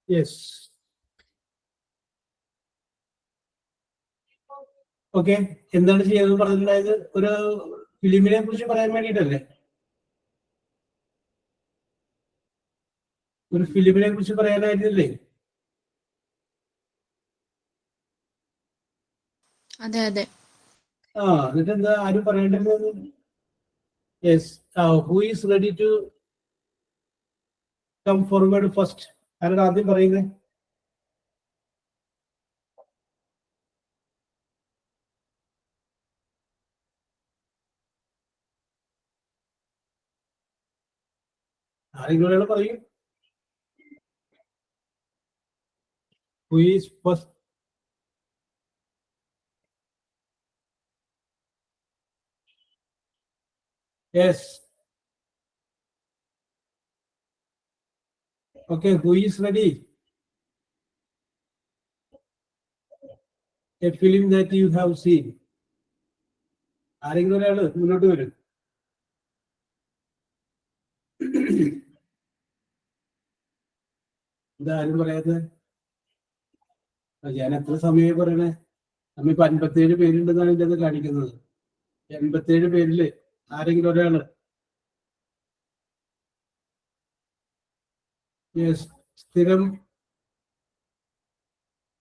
Yes. Okay, എന്താണ് ചെയ്യാന്ന് പറഞ്ഞിട്ടുണ്ടായത്? ഒരു ഫിലിമിനെ കുറിച്ച് പറയാൻ വേണ്ടിയിട്ടല്ലേ? ഒരു ഫിലിമിനെ കുറിച്ച് പറയാനായിട്ടില്ലേ? അതെ അതെ. എന്നിട്ട് എന്താ ആരും പറയേണ്ടത്? Yes. Who is ready to come forward first? ആരാണ് ആദ്യം പറയുന്നത്? ആരെങ്കിലും ഒരാൾ പറയൂ. Who is first? Yes. Okay, who is ready? A film that you have seen. ആരെങ്കിലും ഒരാള് മുന്നോട്ട് വരും. ഇതാരും പറയാതെ? ഞാൻ എത്ര സമയമായി പറയണേ? നമ്മിപ്പോ 57 പേരുണ്ടെന്നാണ് ഇതിന്റെ അത് കാണിക്കുന്നത്. 87 പേരില് ആരെങ്കിലും ഒരാള്? യെസ്, സ്ഥിരം.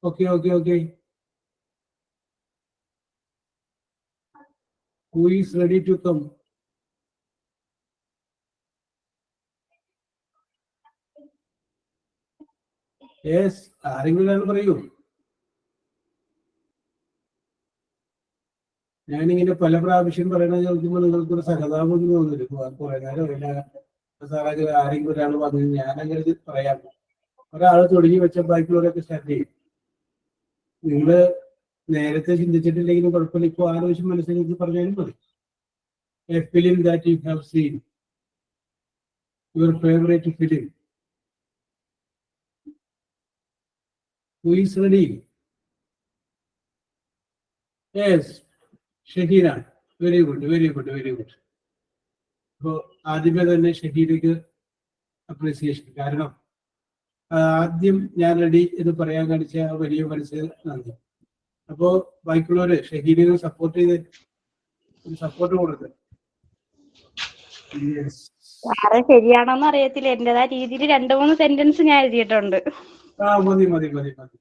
Okay okay okay. Who is ready to come? Yes, ആരെങ്കിലും ഒരാൾ പറയൂ. ഞാനിങ്ങനെ പല പ്രാവശ്യം പറയണത് ചോദിക്കുമ്പോൾ നിങ്ങൾക്കൊരു സഹതാപം തോന്നില്ല. കുറെ നേരം സാറേ ആരെങ്കിലും ഒരാൾ പറഞ്ഞു ഞാനങ്ങനെ പറയാം. ഒരാൾ തുടങ്ങി വെച്ച ബാക്കിയുള്ളവരൊക്കെ സ്റ്റാർട്ട് ചെയ്യും. നിങ്ങള് നേരത്തെ ചിന്തിച്ചിട്ടില്ലെങ്കിലും കുഴപ്പമില്ല, ഇപ്പൊ ആലോചിച്ച് മനസ്സിലേക്ക് പറഞ്ഞാലും മതി. A film that you have seen, your favorite film. Who is ready? Yes, Shahina. Very good very good very good. അപ്പോ ആദ്യമേ തന്നെ ഷഹീനക്ക് അപ്രീസിയേഷൻ. കാരണം ആദ്യം ഞാൻ റെഡി എന്ന് പറയാൻ കാണിച്ച വലിയ മനസ്സ് നന്ദി. അപ്പോ ബാക്കിയുള്ളവര് ഷഹീനെ സപ്പോർട്ട് ചെയ്ത് ഒരു സപ്പോർട്ട് കൊടുത്ത്. ശരിയാണോന്ന് അറിയത്തില്ല, എന്റേതായ രീതിയിൽ 2-3 സെന്റൻസ് ഞാൻ എഴുതിയിട്ടുണ്ട്. മതി മതി മതി മതി.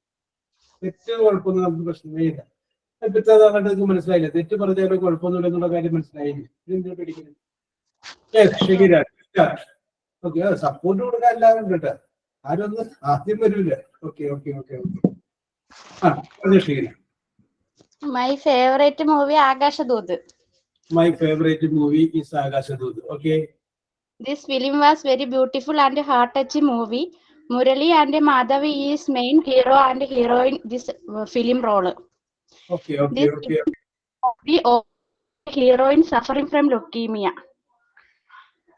തെറ്റ് കുഴപ്പമൊന്നും നമുക്ക് പ്രശ്നമേ ഇല്ല. അങ്ങോട്ട് മനസ്സിലായില്ല. തെറ്റ് പറഞ്ഞാലും കുഴപ്പമൊന്നുമില്ല എന്നുള്ള കാര്യം മനസ്സിലായില്ല. ഇതെന്തിനാ പേടിക്കുന്നത്? ഓക്കെ, സപ്പോർട്ട് കൊടുക്കാൻ എല്ലാവരും കേട്ടോ. ആരൊന്ന് ആദ്യം വരില്ല. Okay okay okay okay. ശരി. My favourite movie Akashadoothu. My favorite movie is Akashadhoot. Okay. This film was very beautiful and heart-touching movie. Murali and Madhavi is main hero and heroine this film role. Okay, okay, okay. The heroine suffering from leukemia.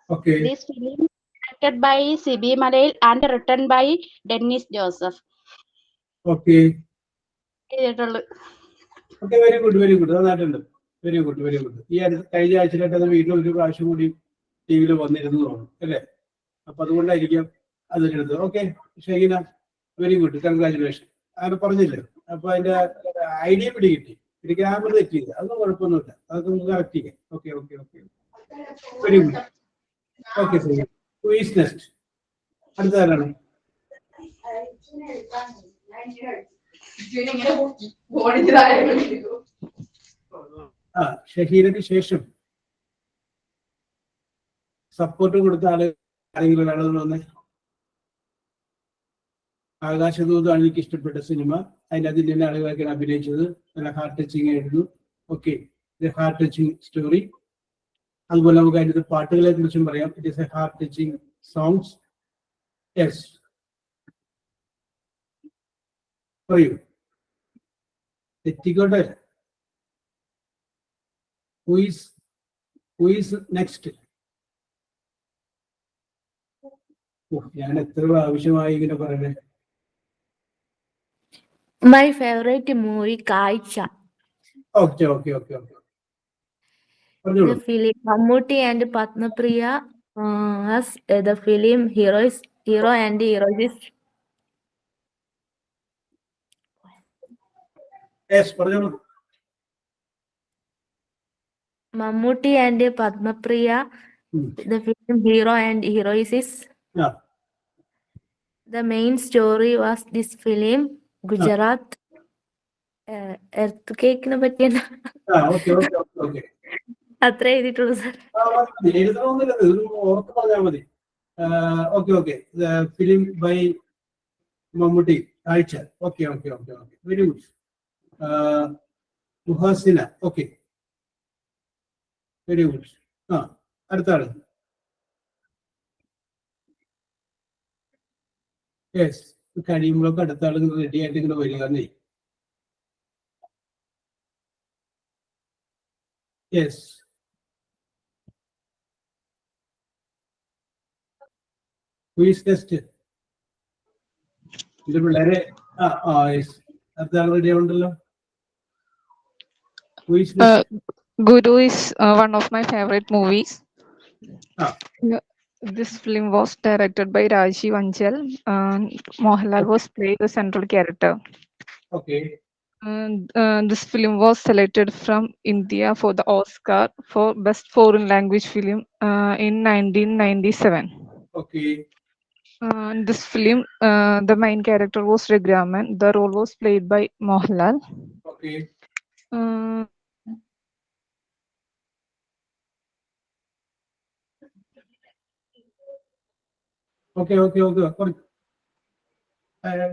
Okay. This film directed by C.B. Malayal and written by Dennis Joseph. Okay. Okay, very good, very good. നന്നായിട്ടുണ്ട്. Very good very good. ഈ കഴിഞ്ഞ ആഴ്ചയിലായിട്ട് അത് വീണ്ടും ഒരു പ്രാവശ്യം കൂടി T വിയിൽ വന്നിരുന്നു തോന്നുന്നു അല്ലേ? അപ്പൊ അതുകൊണ്ടായിരിക്കും അതിലെടുത്തത്. Okay Shaheena, very good, congratulation. അങ്ങനെ പറഞ്ഞില്ലേ? അപ്പൊ അതിന്റെ ഐഡിയ പിടികിട്ടി. ഗ്രാമർ തെറ്റിയില്ല, അതൊന്നും കുഴപ്പമൊന്നുമില്ല. അതൊക്കെ നമുക്ക് കറക്റ്റ് ചെയ്യാം. Okay okay okay very good. Okay Shahina. Who is next? അടുത്ത ആരാണ്? ഷഹീനക്ക് ശേഷം സപ്പോർട്ട് കൊടുത്ത ആള് ആരെങ്കിലും ഒരാളെന്ന് വന്നേ. ആകാശദൂതാണ് എനിക്ക് ഇഷ്ടപ്പെട്ട സിനിമ. അതിനകത്ത് ഇന്ത്യൻ ആളുകളൊക്കെയാണ് അഭിനയിച്ചത്. നല്ല ഹാർട്ട് ടച്ചിങ് ആയിരുന്നു. Okay, heart touching story. അതുപോലെ നമുക്ക് അതിൻ്റെ പാട്ടുകളെ കുറിച്ചും പറയാം. It is A heart touching songs. Yes, പറയൂ. തെറ്റിക്കോട്ടെ. Who is next? ഞാൻ എത്ര പ്രാവശ്യമായി ഇങ്ങനെ പറയണേ. My favorite movie, Kaicha. Okay, okay, okay, okay. The film Mammootty and Padmapriya as the film hero and heroine. Yes പറഞ്ഞോളൂ. Mammootty and Padmapriya. The film Hero and Heroes. ആ The main story was this film Gujarat earthquake-നെ പറ്റിയാണ്. Okay okay okay okay. അത്രേ എഴുതിയിട്ടുള്ളൂ sir. എഴുതണമെന്നില്ല, ഇത് ഓർത്ത് പറഞ്ഞാൽ മതി. Okay okay. Film by Mammootty Kazhcha. Okay okay okay okay, very good. Muhasina. Okay, very good. ആ അടുത്ത ആള്. യെസ്, കഴിയുമ്പോഴൊക്കെ അടുത്ത ആൾ റെഡി ആയിട്ട് ഇങ്ങനെ വരിക. Yes, quiz test. ഇത് പിള്ളേരെ യെസ്, അടുത്ത ആൾ റെഡി ആവുണ്ടല്ലോ. Quiz test. Guru is one of my favorite movies. Ah. This film was directed by Rajiv Anchal. Mohanlal was played the central character. Okay. This film was selected from India for the Oscar for Best Foreign Language Film in 1997. Okay. In this film, the main character was Raghuraman. The role was played by Mohanlal. Okay. Okay okay okay, കുറച്ച്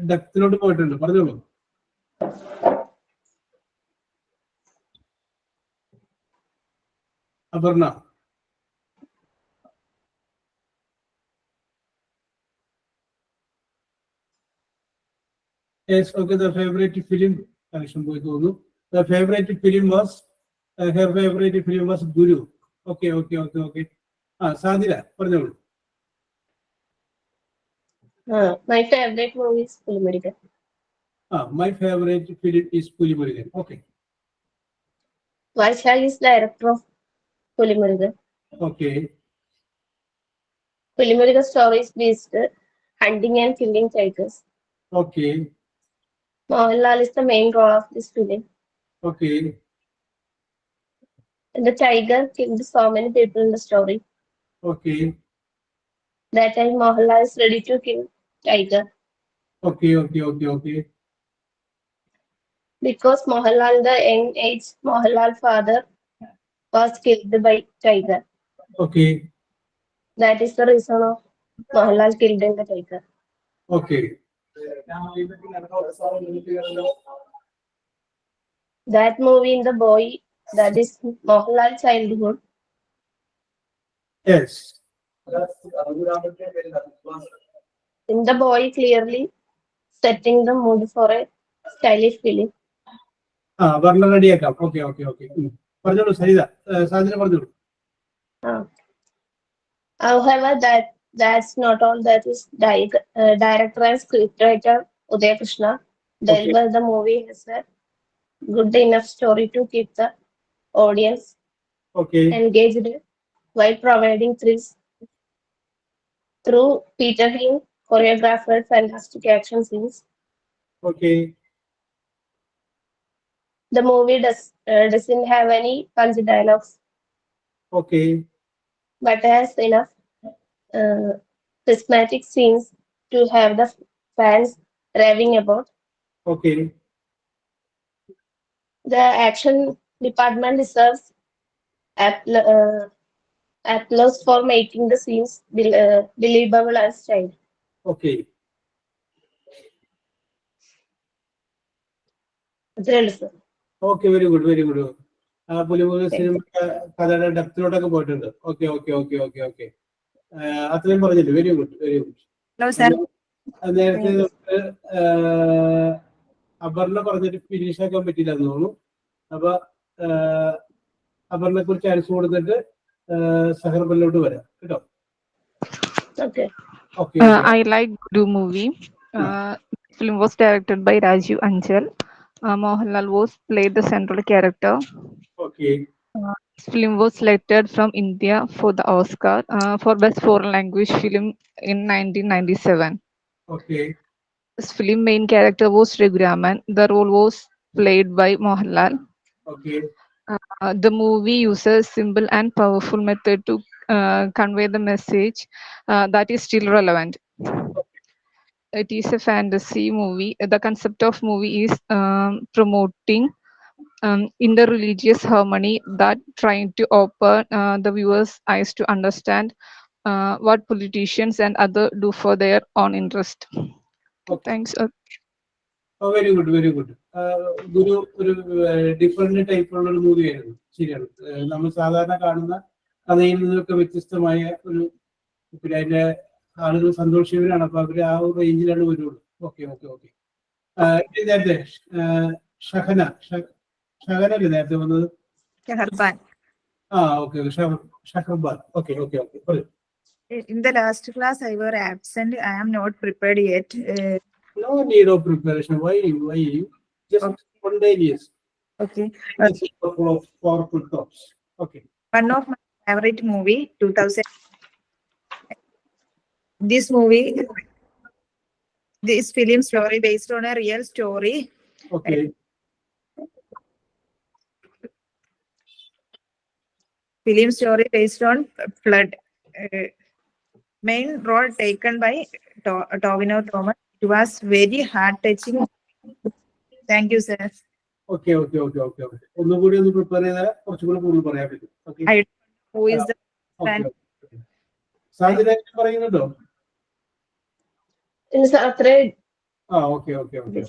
ഡെപ്തിലോട്ട് പോയിട്ടുണ്ട്, പറഞ്ഞോളൂ. Aparna. Yes, okay, the favorite film, connection പോയി തോന്നുന്നു. The favorite film was, her favorite film was Guru. Okay, okay, okay, okay. സാദില പറഞ്ഞോളൂ. My favorite movie is Pulimurugan. My favorite film is Pulimurugan. Okay. Vaishali is director of Pulimurugan. Okay. Pulimurugan story is based hunting and killing tigers. Okay. Mohanlal is the main role of this film. Okay. And the tiger killed so many people in the story. Okay. That time Mohanlal is ready to kill tiger. Okay, okay, okay, okay. Because Mohanlal, the young age, Mohanlal father was killed by tiger. Okay. That is the reason of Mohanlal killed in the tiger. Okay. That movie in the boy, that is Mohanlal childhood. Yes. In the boy clearly setting the mood for a stylish film. വർണ്ണ റെഡിയാക്കാം. Okay okay okay, പറഞ്ഞോളൂ സരിത. സാദിന പറഞ്ഞോളൂ. However, that's not all. That is director and scriptwriter Uday Krishna delivered the movie has a good enough story to keep the audience engaged while providing thrills through Peter Hin choreographed fantastic action scenes. Okay. The movie doesn't have any punch dialogues. Okay. But has enough prismatic scenes to have the fans raving about. Okay. The action department deserves applause for making the scenes believable and stylish. Okay. Okay, very good, very good. Pulimurugan cinema കഥയുടെ ഡെപ്തിലോട്ടൊക്കെ പോയിട്ടുണ്ട്. Okay okay okay okay okay, അത്രയും പറഞ്ഞില്ല. Very good, very good. നേരത്തെ അപർണ പറഞ്ഞിട്ട് finish ആക്കാൻ പറ്റില്ല എന്ന് തോന്നുന്നു. അപ്പൊ അപർണയെ കുറിച്ച് ചാൻസ് കൊടുത്തിട്ട് സഹർബലിലോട്ട് വരാം കേട്ടോ. I like Guru movie. Film was directed by Rajiv Anchal. Mohanlal was played the central character. Okay. This film was selected from India for the Oscar for Best Foreign Language Film in 1997. Okay. This film main character was Raghuraman. The role was played by Mohanlal. Okay. The movie uses simple and powerful method to convey the message that is still relevant. It is a fantasy movie. The concept of movie is promoting interreligious harmony that trying to open the viewers' eyes to understand what politicians and other do for their own interest. Okay. Thanks. Oh, very good, very good. ഗുരു ഒരു different ടൈപ്പുള്ള ഒരു മൂവിയായിരുന്നു. ശരിയാണ്. നമ്മൾ സാധാരണ കാണുന്ന കഥയിൽ നിന്നൊക്കെ വ്യത്യസ്തമായ ഒരു, പിന്നെ അതിന്റെ ആളുകൾ സന്തോഷിക്കുന്നവരാണ്. അപ്പൊ അവര് ആ ഒരു റേഞ്ചിലാണ് വരുള്ളൂ. Okay okay okay. നേരത്തെ ഷഹന ഷഹനല്ലേ നേരത്തെ വന്നത്? Shaharban. Okay. Shaharban. Okay okay okay. പറയൂ. In the last class, I were absent. I am not prepared yet. No need of preparation. Why? Just Okay. spontaneous. Okay. Full of powerful thoughts. Okay. One of my favorite movie, 2000. This movie, this film story based on a real story. Okay. Film story based on flood. Main role taken by Tovino Thomas. It was very heart touching. Thank you, sir. Okay okay okay okay okay. ഒന്നുകൂടി ഒന്ന് prepare ചെയ്താൽ കുറച്ചുകൂടി കൂടുതൽ പറയാൻ പറ്റും. Okay. I don't know who is the സാധ്യത പറയുന്നുണ്ടോ? അത്രേ. Okay okay okay.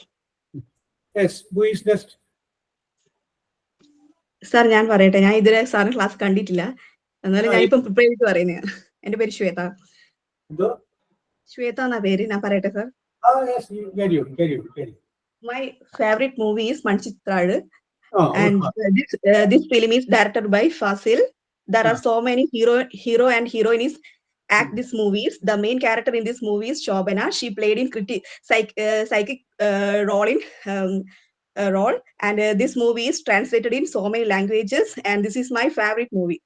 Yes, who is next? Sir ഞാൻ പറയട്ടെ, ഞാൻ ഇതുവരെ സാറിന് ക്ലാസ് കണ്ടിട്ടില്ല, എന്നാലും ഞാൻ ഇപ്പം പ്രിപ്പയർ ചെയ്തിട്ട് പറയുന്നതാണ്. എന്റെ പേര് ശ്വേത. എന്തോ? ശ്വേത എന്നാ പേര്. ഞാൻ പറയട്ടെ sir. My favorite movie is Manchitradu, and this film is directed by Fasil. There are so many hero and heroines act these movies. The main character in this movie is Shobana. She played in psychic role in role, and this movie is translated in so many languages, and this is my favorite movie.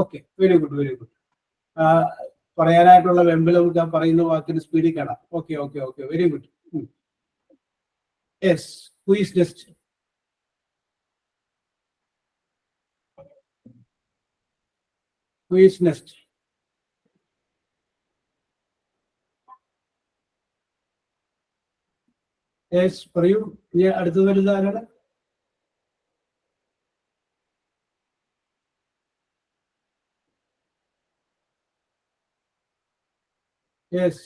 Okay, very good very good. പറയാനായിട്ടുള്ള വെമ്പലം ഞാൻ പറയുന്ന വാക്കിന് സ്പീഡിൽ കാണാം. Okay okay okay, very good. Yes, who is next? Who is next? Yes, പറയൂ. ഇനി അടുത്ത് വരുന്നത് ആരാണ്? Yes,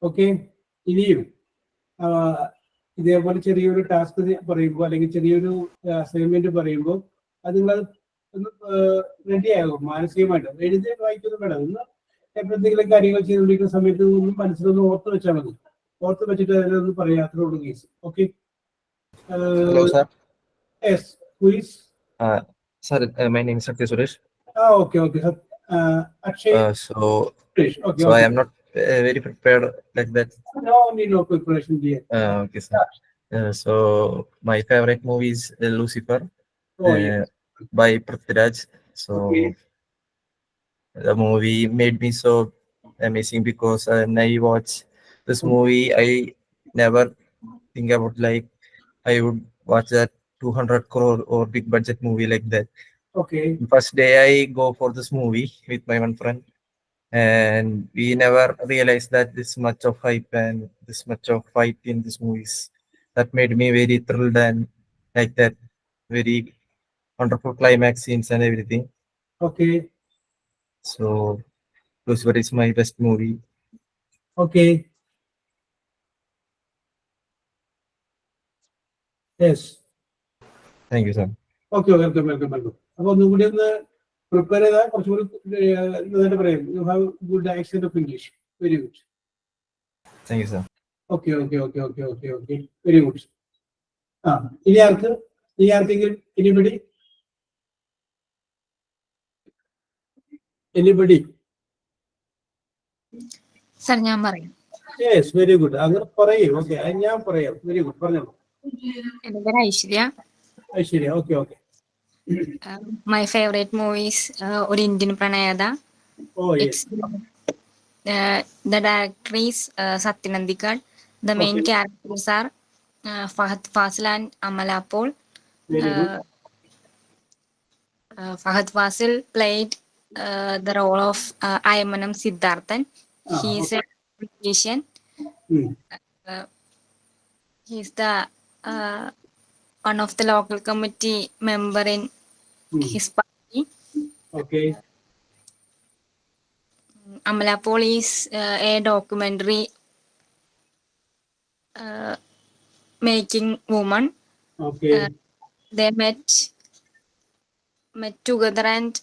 okay. ഇനിയും ഇതേപോലെ ചെറിയൊരു ടാസ്ക് പറയുമ്പോൾ അല്ലെങ്കിൽ ചെറിയൊരു അസൈൻമെന്റ് പറയുമ്പോൾ അത് നിങ്ങൾ ഒന്ന് റെഡിയാകും മാനസികമായിട്ട്. എഴുതി വായിക്കൊന്നും വേണം. ഒന്ന് എപ്പോഴെന്തെങ്കിലും കാര്യങ്ങൾ ചെയ്തുകൊണ്ടിരിക്കുന്ന സമയത്ത് ഒന്നും മനസ്സിലൊന്ന് ഓർത്ത് വെച്ചാൽ മതി. ഓർത്ത് വെച്ചിട്ട് അതിനൊന്നും പറയാത്രേ ഉള്ളൂ case. Okay. Hello, sir. Yes, who is? Sir, my name is Satyam Suresh. Okay, okay. Akshay. Okay, so okay. I am not very prepared like that. No need no preparation dear. Okay, sir. So my favorite movie is Lucifer. Yes. By Prithviraj. So okay. The movie made me so amazing because when I watch this movie, I never think about like I would watch that 200 crore or big budget movie like that. Okay. First day I go for this movie with my one friend, and we never realized that this much of hype and this much of fight in these movies. That made me very thrilled and like that, very wonderful climax scenes and everything. Okay. So Lucifer is my best movie. Okay. Yes. Thank you, sir. Okay, welcome. അപ്പോൾ ഒന്നും കൂടി ഒന്ന് prepare ചെയ്താൽ കുറച്ചുകൂടി നന്നായിട്ട് പറയാം. You have good accent of English. Very good. Thank you, sir. Okay okay okay okay okay okay, very good. ഇനി ആർക്കെങ്കിലും എനിബഡി? സർ ഞാൻ പറയാം. Yes, very good. അങ്ങനെ പറയൂ. ഓക്കെ, ഞാൻ പറയാം. വെരി ഗുഡ്, പറഞ്ഞോളൂ. എൻ്റെ പേര് Aishwarya. Aishwarya, okay okay. My favourite movies ഒരു ഇന്ത്യൻ പ്രണയത. Oh yes. The director is Satyan Andikad. The main Okay. characters are Fahad Fasil and Amala Paul. Very good. Fahad Fasil played the role of Ayamanam Siddharthan. He is a musician. Hmm. He's the one of the local committee member in his party. Okay. Amala Paul is a documentary making woman. Okay. They met together and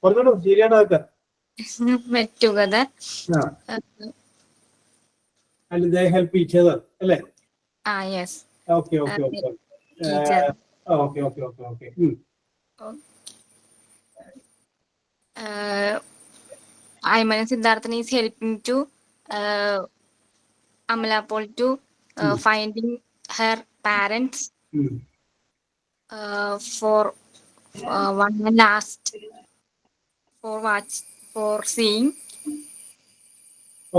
പറഞ്ഞോളൂ ശരിയാണ് അതൊക്കെ. met together. And they help each other, അല്ലേ? Yes. Okay. Each other. Okay. Ayman Siddharthan is helping to Amala Paul to finding her parents for one last for seeing.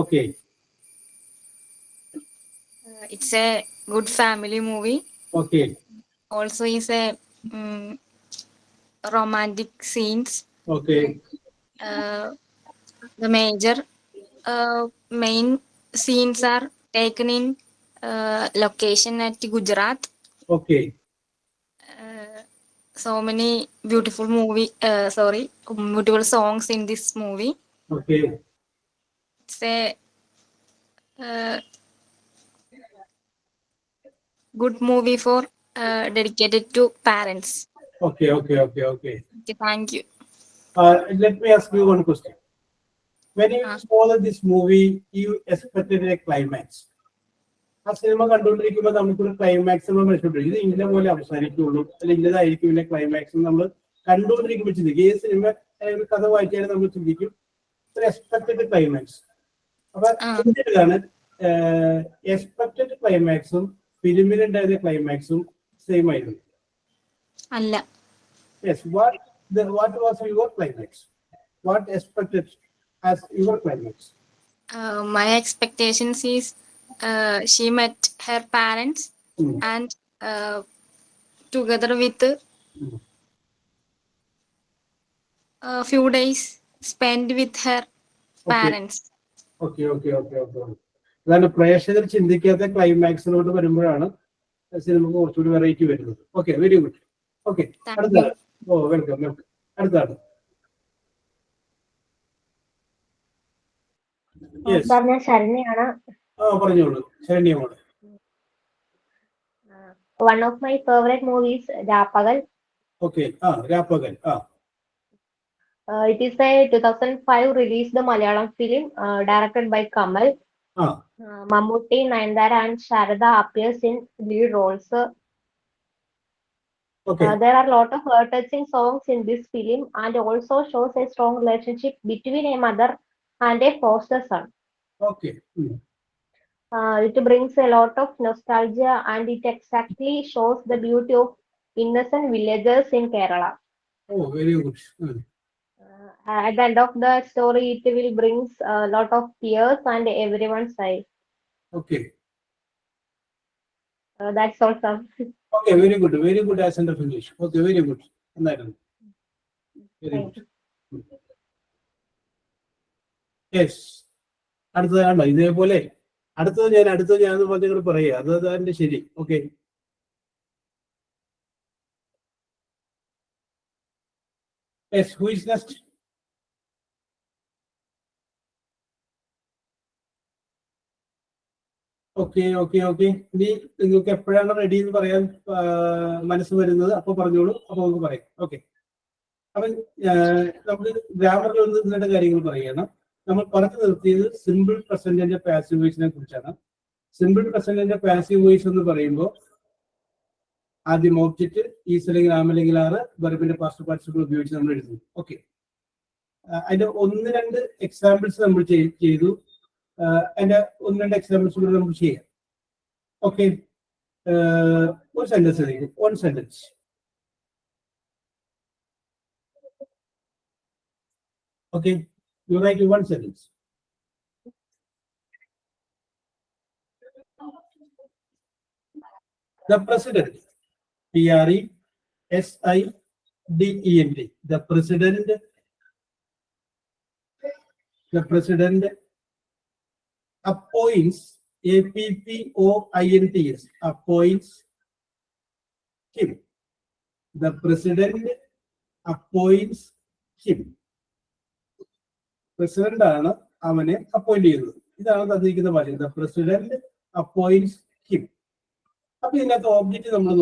Okay. It's a good family movie. Okay. Also is a romantic scenes. Okay. The major main scenes are taken in location at Gujarat. Okay. So many beautiful beautiful songs in this movie. Okay. It's a good movie for dedicated to parents. Okay. Okay, thank you. Let me ask you one question. When you saw this movie, you expected a climax. ആ cinema കണ്ടുകൊണ്ടിരിക്കുമ്പോൾ നമുക്കൊരു climax നമ്മൾ മനസ്സിലാക്കും. ഇത് ഇന്ന പോലെ അവസാനിക്കുള്ളൂ, അല്ലെങ്കിൽ ഇന്നതായിരിക്കും ഇതിന്റെ ക്ലൈമാക്സ്. നമ്മൾ കണ്ടുകൊണ്ടിരിക്കുമ്പോൾ ചിന്തിക്കും. ഈ സിനിമ ഒരു കഥ വായിച്ചാൽ നമ്മൾ ചിന്തിക്കും ഒരു എക്സ്പെക്ടഡ് ക്ലൈമാക്സ്. അപ്പൊ എന്താണ് എക്സ്പെക്ടഡ് ക്ലൈമാക്സും ഫിലിമിലുണ്ടായിരുന്ന ക്ലൈമാക്സും സെയിം ആയിരുന്നു? അല്ല. Yes. What was your climax? What expected as your climax? My expectations is she met her parents and together with a few days spent with her parents. Okay. അതാണ് പ്രേക്ഷകർ ചിന്തിക്കാത്ത ക്ലൈമാക്സിലോട്ട് വരുമ്പോഴാണ് സിനിമക്ക് കുറച്ചുകൂടി വെറൈറ്റി വരുന്നത്. Okay, very good. Okay, അടുത്താണ്. Welcome. അടുത്താണ്. ഞാൻ ശരണ്യാണ്. പറഞ്ഞോളൂ ശരണ്യ മോളെ. One of my favorite movies, Rapagal. Okay, Rapagal. It is a 2005 released Malayalam film directed by Kamal. Mammootty, Nayanthara and Sharada appears in lead roles. Okay. There are a lot of touching songs in this film and also shows a strong relationship between a mother and a foster son. Okay. It brings a lot of nostalgia and it exactly shows the beauty of innocent villagers in Kerala. Oh, very good. At the end of the story, it will bring a lot of tears and everyone's eyes. Okay. That's awesome. Okay, very good accent of English. Okay, very good. Very good. Yes. അടുത്തതാണോ ഇതേപോലെ? അടുത്തത് ഞാൻ പറഞ്ഞ പറയാ, അതിന്റെ ശരി. Okay, yes, who is next? Okay. ഇനി നിങ്ങൾക്ക് എപ്പോഴാണ് റെഡി എന്ന് പറയാൻ മനസ്സ് വരുന്നത് അപ്പൊ പറഞ്ഞോളൂ, അപ്പൊ നമുക്ക് പറയാം. ഓക്കെ, അപ്പൊ നമ്മൾ ഗ്രാമറിൽ ഒന്ന് ഇതിന്റെ കാര്യങ്ങൾ പറയണം. നമ്മൾ പറഞ്ഞു നിർത്തിയത് സിമ്പിൾ പ്രസന്റിന്റെ പാസീവ് വോയിസിനെ കുറിച്ചാണ്. സിമ്പിൾ പ്രസന്റിന്റെ പാസീവ് വോയിസ് എന്ന് പറയുമ്പോൾ ആദ്യം ഓബ്ജക്റ്റ് ഈസ് അല്ലെങ്കിൽ ആം അല്ലെങ്കിൽ ആറ് വെർബിന്റെ പാസ്റ്റ് പാർട്ടിസിപ്പിൾ ഉപയോഗിച്ച് നമ്മൾ എഴുതുന്നു. ഓക്കെ, അതിന്റെ 1-2 എക്സാമ്പിൾസ് നമ്മൾ ചെയ്തു. അതിന്റെ 1-2 എക്സാമ്പിൾസ് കൂടെ നമുക്ക് ചെയ്യാം. ഓക്കെ, ഒരു സെന്റൻസ് ആയിരിക്കും. 1 sentence. Okay, you write one sentence. The president, President, the president appoints, APPOINTS, appoints him. The president appoints him. President ആണ് അവനെ അപ്പോയിന്റ് ചെയ്യുന്നത്. ഇതാണ് തന്നിരിക്കുന്ന വാല്യം. The president appoints him. അപ്പൊ ഇതിനകത്ത് ഓബ്ജക്റ്റ് നമ്മൾ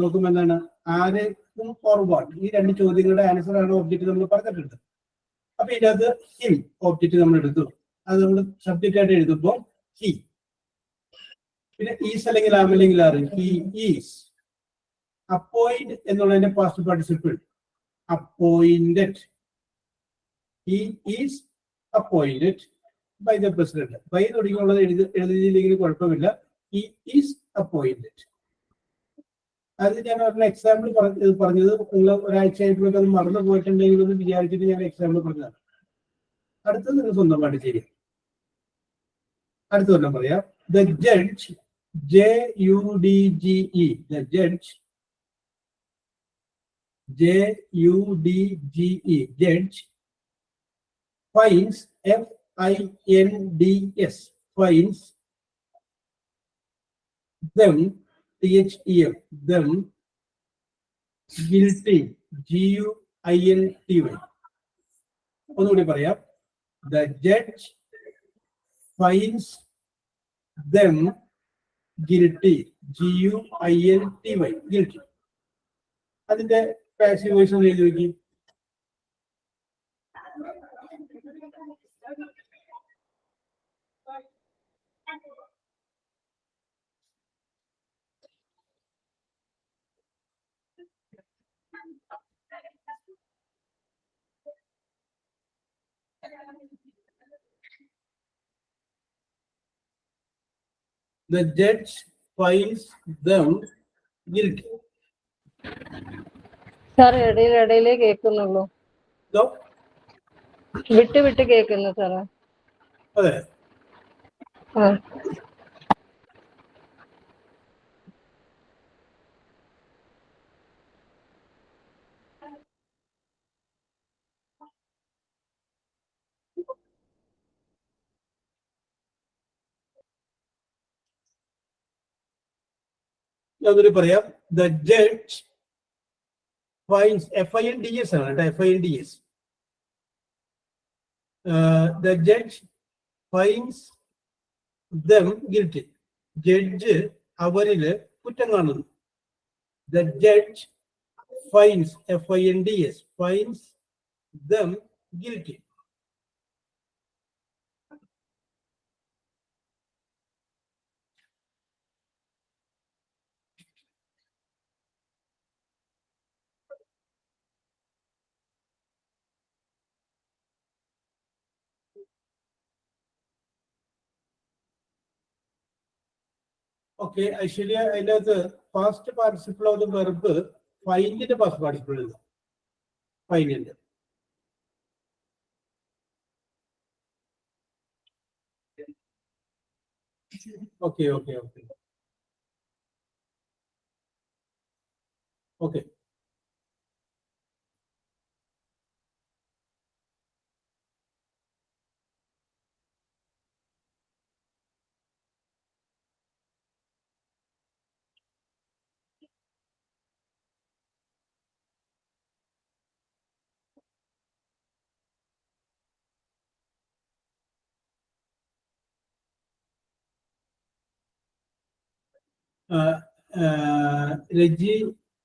നോക്കുമ്പോൾ എന്താണ്, ആര്, ഹും ഓർ വാട്ട്, ഈ രണ്ട് ചോദ്യങ്ങളുടെ ആൻസർ ആണ് ഓബ്ജക്റ്റ് നമ്മൾ പറഞ്ഞിട്ടുണ്ട്. അപ്പൊ ഇതിനകത്ത് ഹിം ഓബ്ജക്റ്റ് നമ്മൾ എടുത്തു. അത് നമ്മൾ സബ്ജക്റ്റ് ആയിട്ട് എഴുതുമ്പോൾ ഹി. പിന്നെ ഈസ് അല്ലെങ്കിൽ ആം അല്ലെങ്കിൽ ആറ്, ഹി ഈസ്. അപ്പോയിന്റ് എന്നുള്ളതിന്റെ past participle appointed. He is appointed by the president. By തുടങ്ങിയുള്ളത് എഴുതിയില്ലെങ്കിൽ കുഴപ്പമില്ല. He is appointed. അത് ഞാൻ ഒരു എക്സാമ്പിൾ പറഞ്ഞത് നിങ്ങൾ ഒരാഴ്ചയായിട്ടുള്ള അത് മറന്നു പോയിട്ടുണ്ടെങ്കിൽ എന്ന് വിചാരിച്ചിട്ട് ഞാൻ എക്സാമ്പിൾ പറഞ്ഞതാണ്. അടുത്തത് നിങ്ങൾ സ്വന്തമായിട്ട് ചെയ്യാം. അടുത്ത പറയാം. The judge, JUDGE, the judge, JUDGE, judge finds, FINDS, finds them, THEM, them guilty, GUILTY. ഒന്നുകൂടി പറയാം. The judge finds them guilty, GUILTY, guilty. അതിന്റെ പാസീവ് വോയിസ് ഒന്ന് എഴുതി നോക്കി. The judge finds them guilty. Sir ഇടയിലേ കേൾക്കുന്നുള്ളൂ. So, വിട്ട് കേൾക്കുന്നു സാറേ. അതെ. ഞാനൊരു പറയാം. The judge finds, FINDS ആണ് കേട്ടോ, FINDS. The judge finds them guilty. Judge അവരില് കുറ്റം കാണുന്നു. The judge finds, FINDS, finds them guilty. Okay, Aishwarya, അതിനകത്ത് past participle of the verb ഫൈൻഡിന്റെ പാസ്റ്റ് പാർട്ടിസിപ്പിൾ എഴുതാം. ഫൈൻഡിന്റെ. Okay okay okay okay. Reji,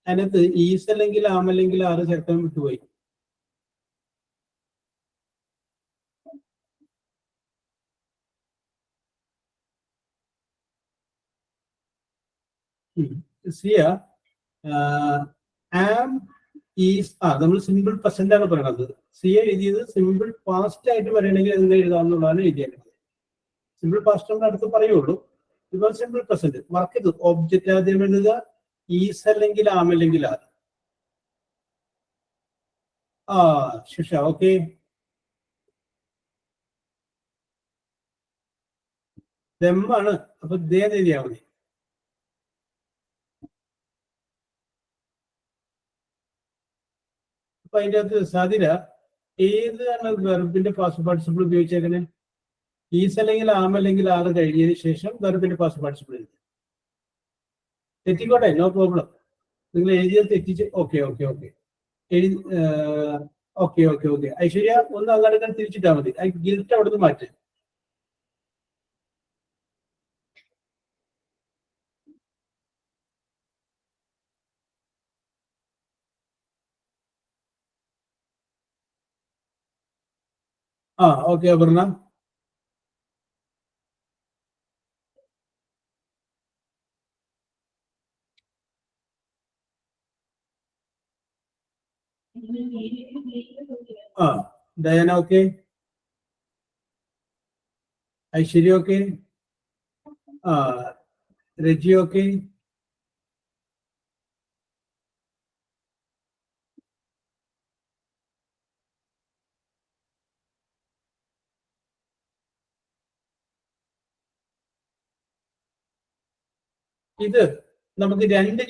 അതിനകത്ത് ഈസ് അല്ലെങ്കിൽ ആം അല്ലെങ്കിൽ ആറ് ചേർക്കാൻ വിട്ടുപോയി. സിയ, ആം ഈസ് ആർ നമ്മൾ സിമ്പിൾ പ്രസന്റ് ആണ് പറയണത്. സിയ എഴുതിയത് സിമ്പിൾ പാസ്റ്റ് ആയിട്ട് പറയണമെങ്കിൽ എന്താ എഴുതാമെന്നുള്ളതാണ് എഴുതിയത്. സിമ്പിൾ പാസ്റ്റ് ആണ് അടുത്ത് പറയുള്ളൂ. ഇപ്പോൾ സിമ്പിൾ പ്രസന്റ് വർക്ക് ചെയ്തു. ഒബ്ജക്റ്റ് ആദ്യം എഴുതുക, ഈസ് അല്ലെങ്കിൽ ആം അല്ലെങ്കിൽ ആർ. ശിഷ, ഓക്കെ. them ആണ്. അപ്പൊ ദേ എഴുതിയാ മതി. അപ്പൊ അതിന്റെ അകത്ത് സാധ്യത ഏതാണ് വെർബിന്റെ പാസ്റ്റ് പാർട്ടിസിപ്പിൾ ഉപയോഗിച്ചേക്കണേ? ഈസ് അല്ലെങ്കിൽ ആം അല്ലെങ്കിൽ ആറ് കഴിഞ്ഞതിന് ശേഷം വെർബിന്റെ പാസ്റ്റ് പാർട്ടിസിപ്പിൾ എഴുതി. തെറ്റിക്കോട്ടെ, നോ പ്രോബ്ലം. നിങ്ങൾ എഴുതിയത് തെറ്റിച്ച് ഓക്കെ ഓക്കെ ഓക്കെ എഴുതി ഓക്കെ ഓക്കെ ഓക്കെ. ഐശ്വര്യ ഒന്ന് അങ്ങോട്ട് തിരിച്ചിട്ടാ മതി. ഗിൽറ്റ് അവിടെ നിന്ന് മാറ്റി. Okay Aparna. Diana okay. Aishwarya okay. Reji okay. ഇത് നമുക്ക് രണ്ട്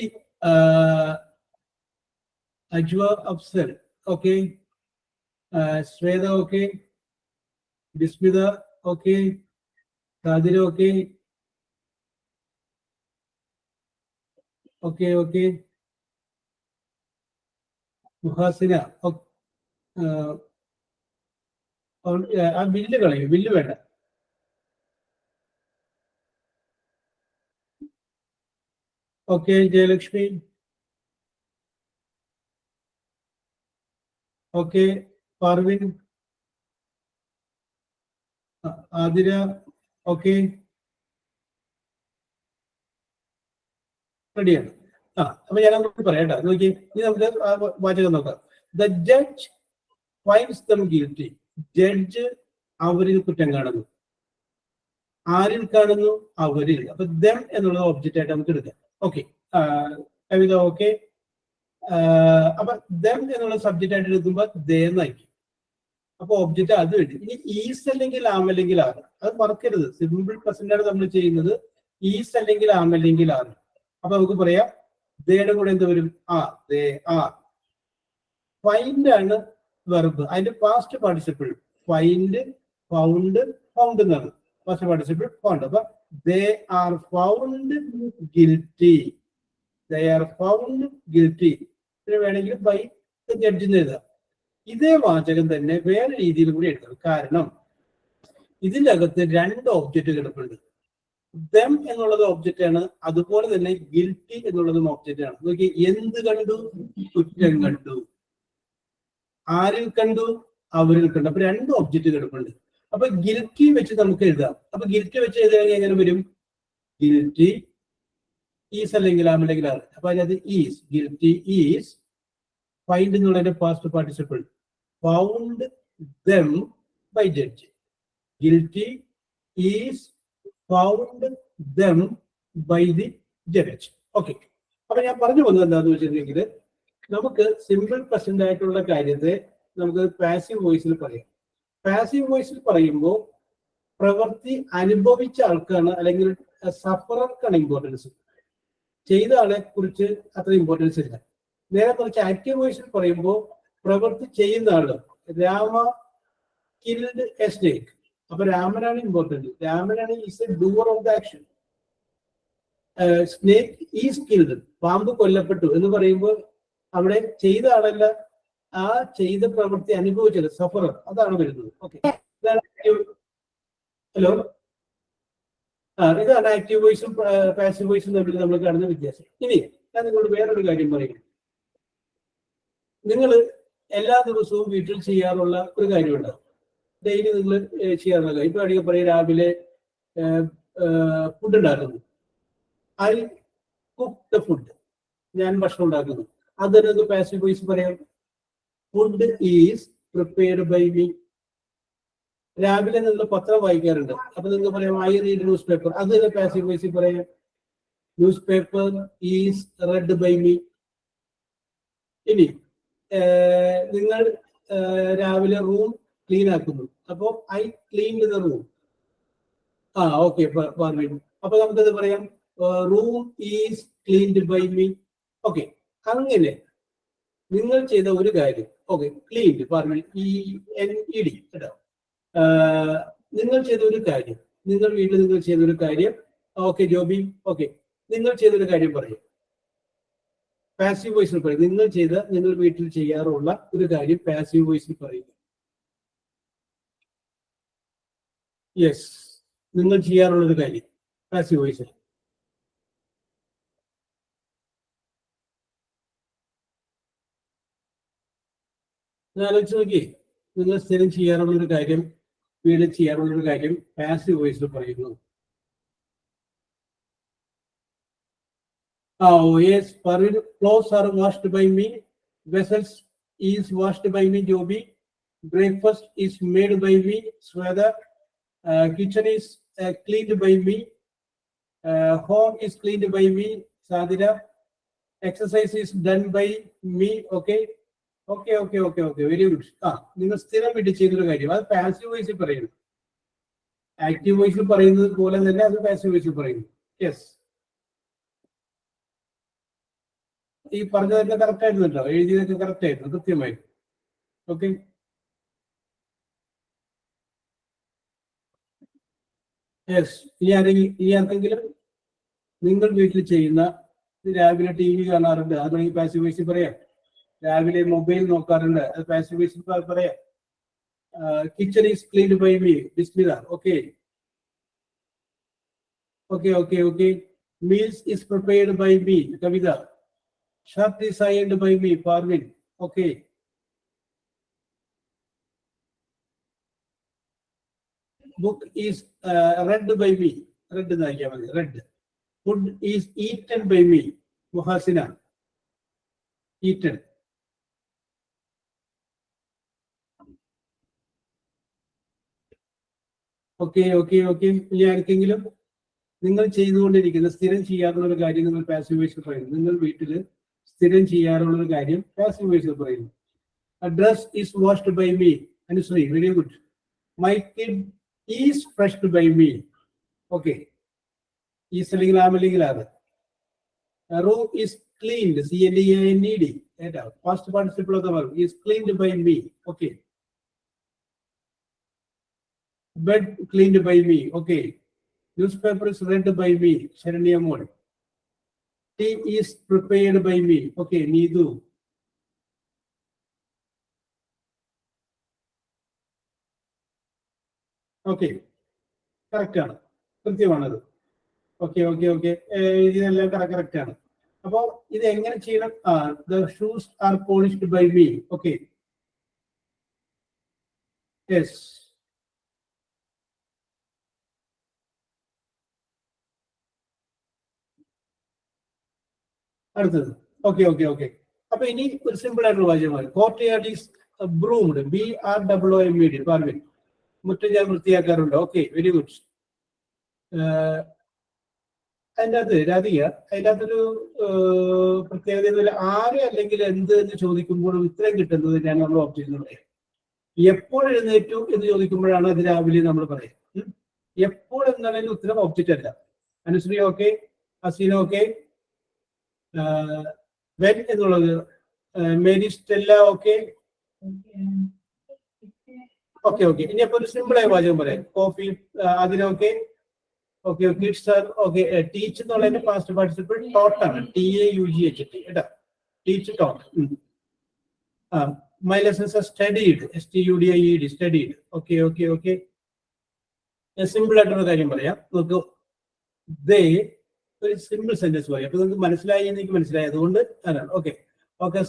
Ajwa Afsal okay, Shweta okay, Bismitha okay, Sadira okay okay okay, Muhasina ആ ബില്ല് കളയും, ബില്ല് വേണ്ട. Okay Jayalakshmi okay, Parvin, Athira okay, റെഡിയാണ്. അപ്പൊ ഞാൻ അങ്ങോട്ട് പറയാം. നോക്കി, ഇനി നമുക്ക് വാചകം നോക്കാം. The judge finds dum guilty. Judge അവരിൽ കുറ്റം കാണുന്നു. ആരിൽ കാണുന്നു? അവരിൽ. അപ്പൊ ദം എന്നുള്ളത് ഒബ്ജക്റ്റ് ആയിട്ട് നമുക്ക് എടുക്കാം. Okay Kavitha okay. അപ്പൊ ദം എന്നുള്ള സബ്ജക്റ്റ് ആയിട്ട് എടുക്കുമ്പോ ദേ എന്നായിരിക്കും. അപ്പൊ ഒബ്ജക്റ്റ് അത് വേണ്ടി. ഇനി ഈസ് അല്ലെങ്കിൽ ആം അല്ലെങ്കിൽ ആറ്, അത് മറക്കരുത്. സിമ്പിൾ പ്രസന്റ് ആണ് നമ്മൾ ചെയ്യുന്നത്. ഈസ് അല്ലെങ്കിൽ ആം അല്ലെങ്കിൽ ആറ്. അപ്പൊ നമുക്ക് പറയാം ദേയുടെ കൂടെ എന്ത് വരും? ദേ ഫൈൻഡ് ആണ് വെർബ്. അതിന്റെ past participle find, found, found എന്നാണ് പാസ്റ്റ് പാർട്ടിസിപ്പിൾ ഫൗണ്ട്. അപ്പൊ they are found guilty. They are found guilty. പിന്നെ വേണമെങ്കിൽ ബൈ ദ ജഡ്ജ് എന്ന് എഴുതാം. ഇതേ വാചകം തന്നെ വേറെ രീതിയിൽ കൂടി എഴുതാം. കാരണം ഇതിന്റെ അകത്ത് രണ്ട് ഒബ്ജക്റ്റ് കിടപ്പുണ്ട്. ദം എന്നുള്ളത് ഒബ്ജക്റ്റ് ആണ്, അതുപോലെ തന്നെ ഗിൽറ്റി എന്നുള്ളതും ഒബ്ജക്റ്റ് ആണ്. നോക്കി, എന്ത് കണ്ടു? കുറ്റം കണ്ടു. ആരിൽ കണ്ടു? അവരിൽ കണ്ടു. അപ്പൊ രണ്ട് ഒബ്ജക്റ്റ് കിടപ്പുണ്ട്. അപ്പൊ ഗിൽറ്റി വെച്ച് നമുക്ക് എഴുതാം. അപ്പൊ ഗിൽറ്റി വെച്ച് എഴുതുകയാണെങ്കിൽ എങ്ങനെ വരും? ഗിൽറ്റി ഈസ് അല്ലെങ്കിൽ ആം അല്ലെങ്കിൽ ആർ. അപ്പൊ അതിനകത്ത് ഈസ്, ഗിൽറ്റി ഈസ് ഫൈൻഡ് എന്നുള്ളതിന്റെ past participle found them by judge. Guilty is found them by the judge. Okay. അപ്പൊ ഞാൻ പറഞ്ഞു വന്നത് എന്താണെന്ന് വെച്ചിട്ടുണ്ടെങ്കിൽ, നമുക്ക് സിമ്പിൾ പ്രസന്റ് ആയിട്ടുള്ള കാര്യത്തെ നമുക്ക് പാസീവ് വോയിസിൽ പറയാം. പാസീവ് വോയിസിൽ പറയുമ്പോൾ പ്രവൃത്തി അനുഭവിച്ച ആൾക്കാണ് അല്ലെങ്കിൽ സഫറർക്കാണ് ഇമ്പോർട്ടൻസ്. ചെയ്ത ആളെ കുറിച്ച് അത്ര ഇമ്പോർട്ടൻസ് ഇല്ല. നേരെ കുറച്ച് ആക്റ്റീവ് വോയിസിൽ പറയുമ്പോൾ പ്രവൃത്തി ചെയ്യുന്ന ആള്, രാമ കിൽഡ് എ സ്നേക്ക്. അപ്പൊ രാമനാണ് ഇമ്പോർട്ടന്റ്. രാമനാണ് is a doer of the action. Snake is killed, പാമ്പ് കൊല്ലപ്പെട്ടു എന്ന് പറയുമ്പോൾ അവിടെ ചെയ്ത ആളല്ല, ആ ചെയ്ത പ്രവൃത്തി അനുഭവിച്ചത് സഫറർ, അതാണ് വരുന്നത്. ഓക്കെ, ഹലോ, ഇതാണ് ആക്റ്റീവ് വോയിസും പാസീവ് വോയിസും തമ്മിൽ നമ്മൾ കാണുന്ന വ്യത്യാസം. ഇനി ഞാൻ നിങ്ങളോട് വേറൊരു കാര്യം പറയും. നിങ്ങൾ എല്ലാ ദിവസവും വീട്ടിൽ ചെയ്യാറുള്ള ഒരു കാര്യമുണ്ടാവും. ഡെയിലി നിങ്ങൾ ചെയ്യാറുള്ള കാര്യം. ഇപ്പൊ അടിക്കുക പറയും, രാവിലെ ഫുഡ് ഉണ്ടാക്കുന്നു. I cook the food. ഞാൻ ഭക്ഷണം ഉണ്ടാക്കുന്നു. അതിനൊന്ന് പാസീവ് വോയിസ് പറയാം. Food is prepared by me. രാവിലെ നിങ്ങൾ പത്രം വായിക്കാറുണ്ട്. അപ്പൊ നിങ്ങൾ പറയാം ഐ റീഡ് ന്യൂസ് പേപ്പർ. അത് പാസീവ് വോയിസിൽ പറയാം newspaper is read by me. ഇനി നിങ്ങൾ രാവിലെ റൂം ക്ലീൻ ആക്കുന്നു. അപ്പോൾ I clean the room. Okay Parvin. അപ്പൊ നമുക്കത് പറയാം, room is cleaned by me. Okay, അങ്ങനെ നിങ്ങൾ ചെയ്ത ഒരു കാര്യം, ഓക്കെ, ക്ലീൻഡ് പാർവിൻ, ENED കേട്ടോ. നിങ്ങൾ ചെയ്ത ഒരു കാര്യം, നിങ്ങൾ വീട്ടിൽ നിങ്ങൾ ചെയ്ത ഒരു കാര്യം, ഓക്കെ ജോബി, ഓക്കെ, നിങ്ങൾ ചെയ്തൊരു കാര്യം പറയും. പാസീവ് വോയിസിൽ പറയും. നിങ്ങൾ വീട്ടിൽ ചെയ്യാറുള്ള ഒരു കാര്യം പാസീവ് വോയിസിൽ പറയുക. യെസ്, നിങ്ങൾ ചെയ്യാറുള്ള ഒരു കാര്യം പാസീവ് വോയിസിൽ. ആലോചിച്ച് നോക്കിയേ, നിങ്ങൾ സ്ഥിരം ചെയ്യാറുള്ള ഒരു കാര്യം, വീട്ടിൽ ചെയ്യാറുള്ള ഒരു കാര്യം പാസീവ് വോയിസിൽ പറയുന്നു. Yes, Parvin, clothes are washed by me. Vessels is washed by me, Joby. Breakfast is made by me, Sweda. Kitchen is cleaned by me. Home is cleaned by me, Sadira. Exercise is done by me. Okay. Very good. നിങ്ങൾ സ്ഥിരം വീട്ടിൽ ചെയ്തൊരു കാര്യം, അത് passive വോയിസിൽ പറയുന്നു. Active വോയിസിൽ പറയുന്നത് പോലെ തന്നെ അത് പാസീവ് വോയിസിൽ പറയുന്നു. യെസ്, ഈ പറഞ്ഞതൊക്കെ കറക്റ്റ് ആയിരുന്നു കേട്ടോ, എഴുതിയതൊക്കെ കറക്റ്റ് ആയിരുന്നു, കൃത്യമായിരുന്നു. Okay, yes. ഇനി ആർക്കെങ്കിലും നിങ്ങൾ വീട്ടിൽ ചെയ്യുന്ന, രാവിലെ TV കാണാറുണ്ട്, അത് വേണമെങ്കിൽ പാസീവ് വോയിസിൽ പറയാം. രാവിലെ മൊബൈൽ നോക്കാറുണ്ട്, അത് പാസീവ് വോയിസിൽ പറയാം. Kitchen is cleaned by me, Bismitha. Okay. Meals is prepared by me, Kavitha. Shirt is ironed by me, Parvin. Okay. Book is read by me. Read. Food is eaten by me, Muhasina. Eaten. Okay. ഇനി ആർക്കെങ്കിലും നിങ്ങൾ ചെയ്തുകൊണ്ടിരിക്കുന്ന, സ്ഥിരം ചെയ്യാറുള്ള ഒരു കാര്യം നിങ്ങൾ passive വോയിസിൽ പറയുന്നു. നിങ്ങൾ വീട്ടിൽ സ്ഥിരം ചെയ്യാറുള്ള ഒരു കാര്യം പാസീവ് വോയിസിൽ പറയുന്നു. Dress is washed by me, Anusree. Very good. My kid is freshed by me. Okay, is അല്ലെങ്കിൽ ആം അല്ലെങ്കിൽ അത്. Room is cleaned, CLEANED. First participle of the verb is cleaned by me. Okay. Bed cleaned by me. Okay. Newspaper is read by me, Sharanya Moore. Tea is prepared by me. Okay, Needu. Okay, correct ആണ്, കൃത്യമാണത്. Okay. ഇതെല്ലാം correct ആണ്. അപ്പോൾ ഇത് എങ്ങനെ ചെയ്യണം? The shoes are polished by me. Okay. Yes. അടുത്തത്. Okay. അപ്പൊ ഇനി ഒരു സിമ്പിൾ ആയിട്ടുള്ള വാചകമാണ്. Courtyard is broomed, BROOMED. Parvin, മുറ്റം ഞാൻ വൃത്തിയാക്കാറുണ്ട്. Okay, very good. അതിൻ്റെ അകത്ത് രാധിക, അതിൻ്റെ അകത്തൊരു പ്രത്യേകത, ആര് അല്ലെങ്കിൽ എന്ത് എന്ന് ചോദിക്കുമ്പോഴും ഉത്തരം കിട്ടുന്നത് ഞാൻ നമ്മൾ ഓപ്ഷൻ പറയാം. എപ്പോൾ എഴുന്നേറ്റു എന്ന് ചോദിക്കുമ്പോഴാണ് അത് രാവിലെ നമ്മൾ പറയാം. എപ്പോൾ എന്നാലും ഉത്തരം ഒബ്ജക്റ്റ് അല്ല. Anushree okay, Haseena okay. When എന്നുള്ളത് മേരി സ്റ്റെല്ല ഓക്കെ. ഇനി അപ്പൊ ഒരു സിമ്പിൾ ആയ വാചകം പറയാം. കോഫി, അതിനൊക്കെ. Okay. Kids are okay. Teach എന്നുള്ളതിന്റെ പാസ്റ്റ് പാർട്ടിസിപ്പിൾ ടോട്ട് ആണ്, TAUGH കേട്ടോ. Teach, taught. My lessons are studied, STUDIED, studied. Okay. Simple ആയിട്ടുള്ള കാര്യം പറയാം. നോക്കൂ, ദേ, ഒരു സിമ്പിൾ സെന്റൻസ് പറയാം. അപ്പൊ നിങ്ങൾക്ക് മനസ്സിലായി, എനിക്ക് മനസ്സിലായി, അതുകൊണ്ട് അതാണ്. Okay.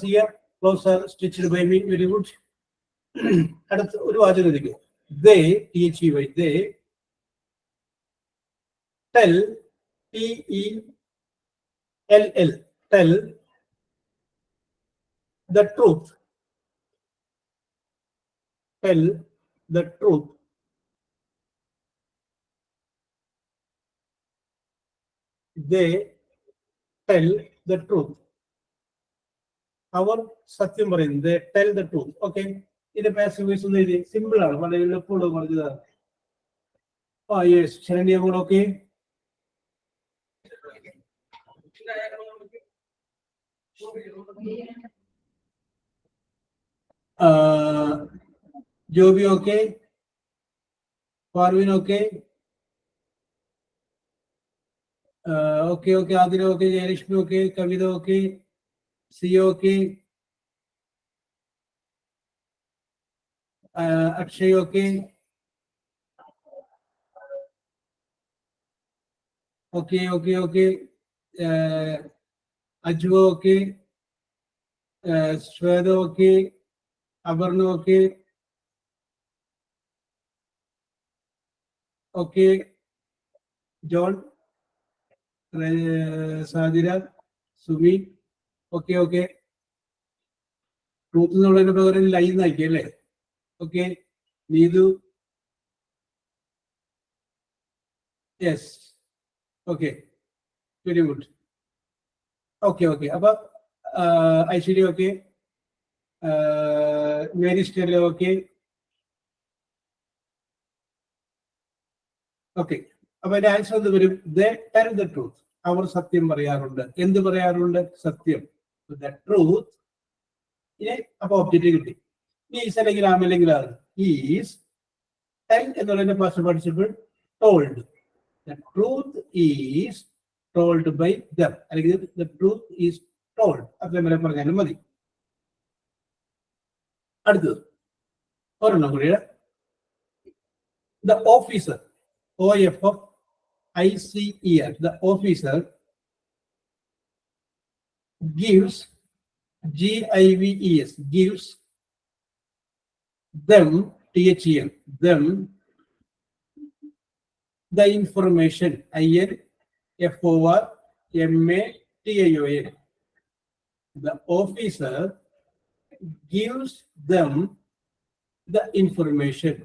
Siya, clothes are stitched by me. Very good. അടുത്ത ഒരു വാചകം ഇരിക്കും. They, THEY, they tell, TELL, tell the truth. Tell the truth. They tell the truth. അവർ സത്യം പറയുന്നു. They tell the truth. Okay. ഇതിന്റെ പാസീവ് വോയിസ് ഒന്ന് എഴുതി. സിമ്പിൾ ആണ്, വളരെ എളുപ്പമുള്ള പറഞ്ഞതാണ്. യെസ്, ശരണ്യ കൂടെ okay. Joby okay, Parvin okay, okay okay, Athira okay, Jayalakshmi okay, Kavitha okay, Siya okay, Akshay okay, okay okay okay, Aju okay, Shweta okay, Aparna okay, okay, John, Sadira, Sumi, okay okay. Truth എന്നുള്ളതിന് പകരം ലൈവ് നയിക്കും അല്ലേ? Okay. Neethu, yes, okay, very good. Okay okay, അപ്പൊ Aishwarya okay, Mary Stella okay, okay. അപ്പൊ എന്റെ answer എന്ത് വരും? They tell the truth. അവർ സത്യം പറയാറുണ്ട്. എന്ത് പറയാറുണ്ട്? സത്യം. The truth. അപ്പൊ ഒബ്ജക്റ്റ് കിട്ടി. ഈസ് അല്ലെങ്കിൽ ആമല്ലെങ്കിൽ ആണ്. ഈസ് ടെൽ എന്നുള്ളതിന്റെ past participle told. The truth is told by them, അല്ലെങ്കിൽ ദ ട്രൂത്ത് ഈസ് ടോൾഡ്. അത്രയും വരെ പറഞ്ഞാലും മതി. അടുത്തത് ഒരെണ്ണം കൂടി. The officer, OFFICER, the officer gives, GIVES, gives them, THEM, them the information, INFORMATION. The officer gives them the information.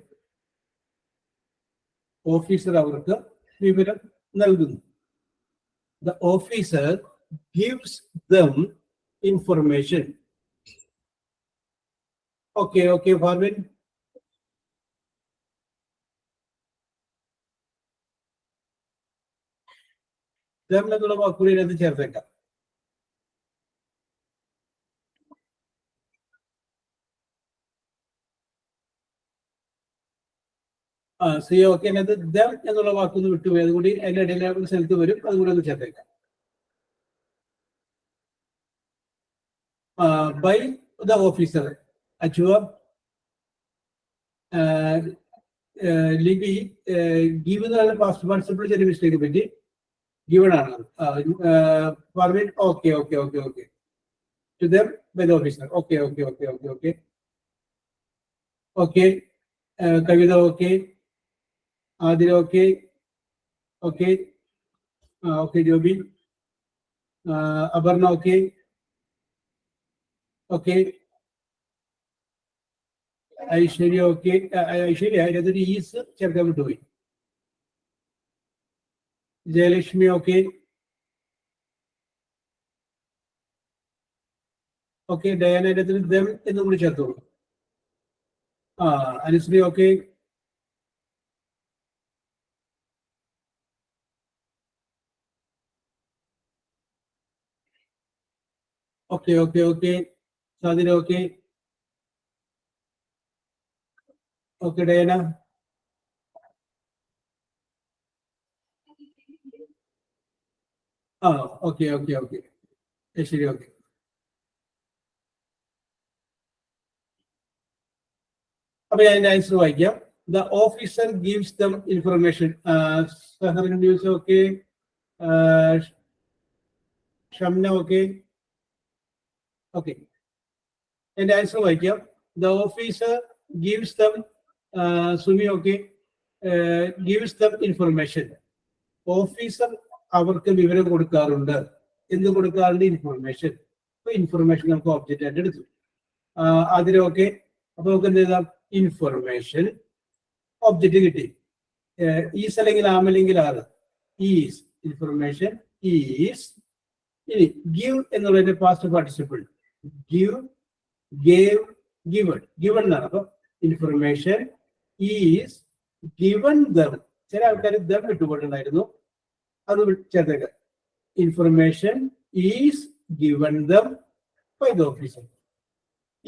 Officer അവർക്ക് വിവരം നൽകുന്നു. The officer gives them information. Okay, okay, Farvin. them എന്നുള്ള വാക്കുകൂടി അതിനകത്ത് ചേർത്തേക്കാം. സിയ ഓക്കെ. അതിനകത്ത് ദം എന്നുള്ള വാക്കൊന്ന് വിട്ടുപോയി, അതുകൂടി അതിന്റെ ഇടയിലെ സ്ഥലത്ത് വരും, അതുകൂടി ഒന്ന് ചേർത്തേക്കാം. By the officer, Achuva, Libi, give എന്നുള്ള പാസ്റ്റ് പാർട്ടിസിപ്പിൾ ചെറിയ മിസ്റ്റേക്ക് പറ്റി, ഗിവൺ ആണ്. Parvin okay okay okay okay. To them by the officer. Okay okay okay okay okay okay. Kavitha okay, Athira okay, okay okay. Joby, Aparna okay, okay. Aishwarya okay. Aishwarya അതിനകത്തൊരു ഈസ് ചേർക്കാൻ വിട്ടുപോയി. Jayalakshmi okay, okay. Diana അതിനകത്ത് them എന്നും കൂടി ചേർത്തോളൂ. Anusree okay, okay okay okay. Sadira okay, okay. Diana, okay okay okay. ശരി, okay. അപ്പൊ ഞാൻ അതിന്റെ ആൻസർ വായിക്കാം. The officer gives them information. News okay, Shamna okay, okay. എന്റെ ആൻസർ വായിക്കാം. The officer gives them, Sumi okay, gives them information. Officer അവർക്ക് വിവരം കൊടുക്കാറുണ്ട്. എന്ത് കൊടുക്കാറുണ്ട്? ഇൻഫർമേഷൻ. അപ്പൊ ഇൻഫർമേഷൻ നമുക്ക് ഒബ്ജക്റ്റ് ആയിട്ട് എടുത്തു. അതിന് ഓക്കെ. അപ്പൊ നമുക്ക് എന്ത് ചെയ്താം? ഇൻഫർമേഷൻ ഒബ്ജക്റ്റ് കിട്ടി. ഈസ് അല്ലെങ്കിൽ ആമല്ലെങ്കിൽ ആറ്. Is information is. ഇനി ഗിവ് എന്നുള്ളതിന്റെ past participle give, gave, given. Given എന്നാണ്. അപ്പൊ ഇൻഫർമേഷൻ ഈസ് ഗിവൺ ദം ചില ആൾക്കാർ ദം വിട്ടുപോയിട്ടുണ്ടായിരുന്നു, അത് ചേർത്തേക്ക്. Information is given them by the officer.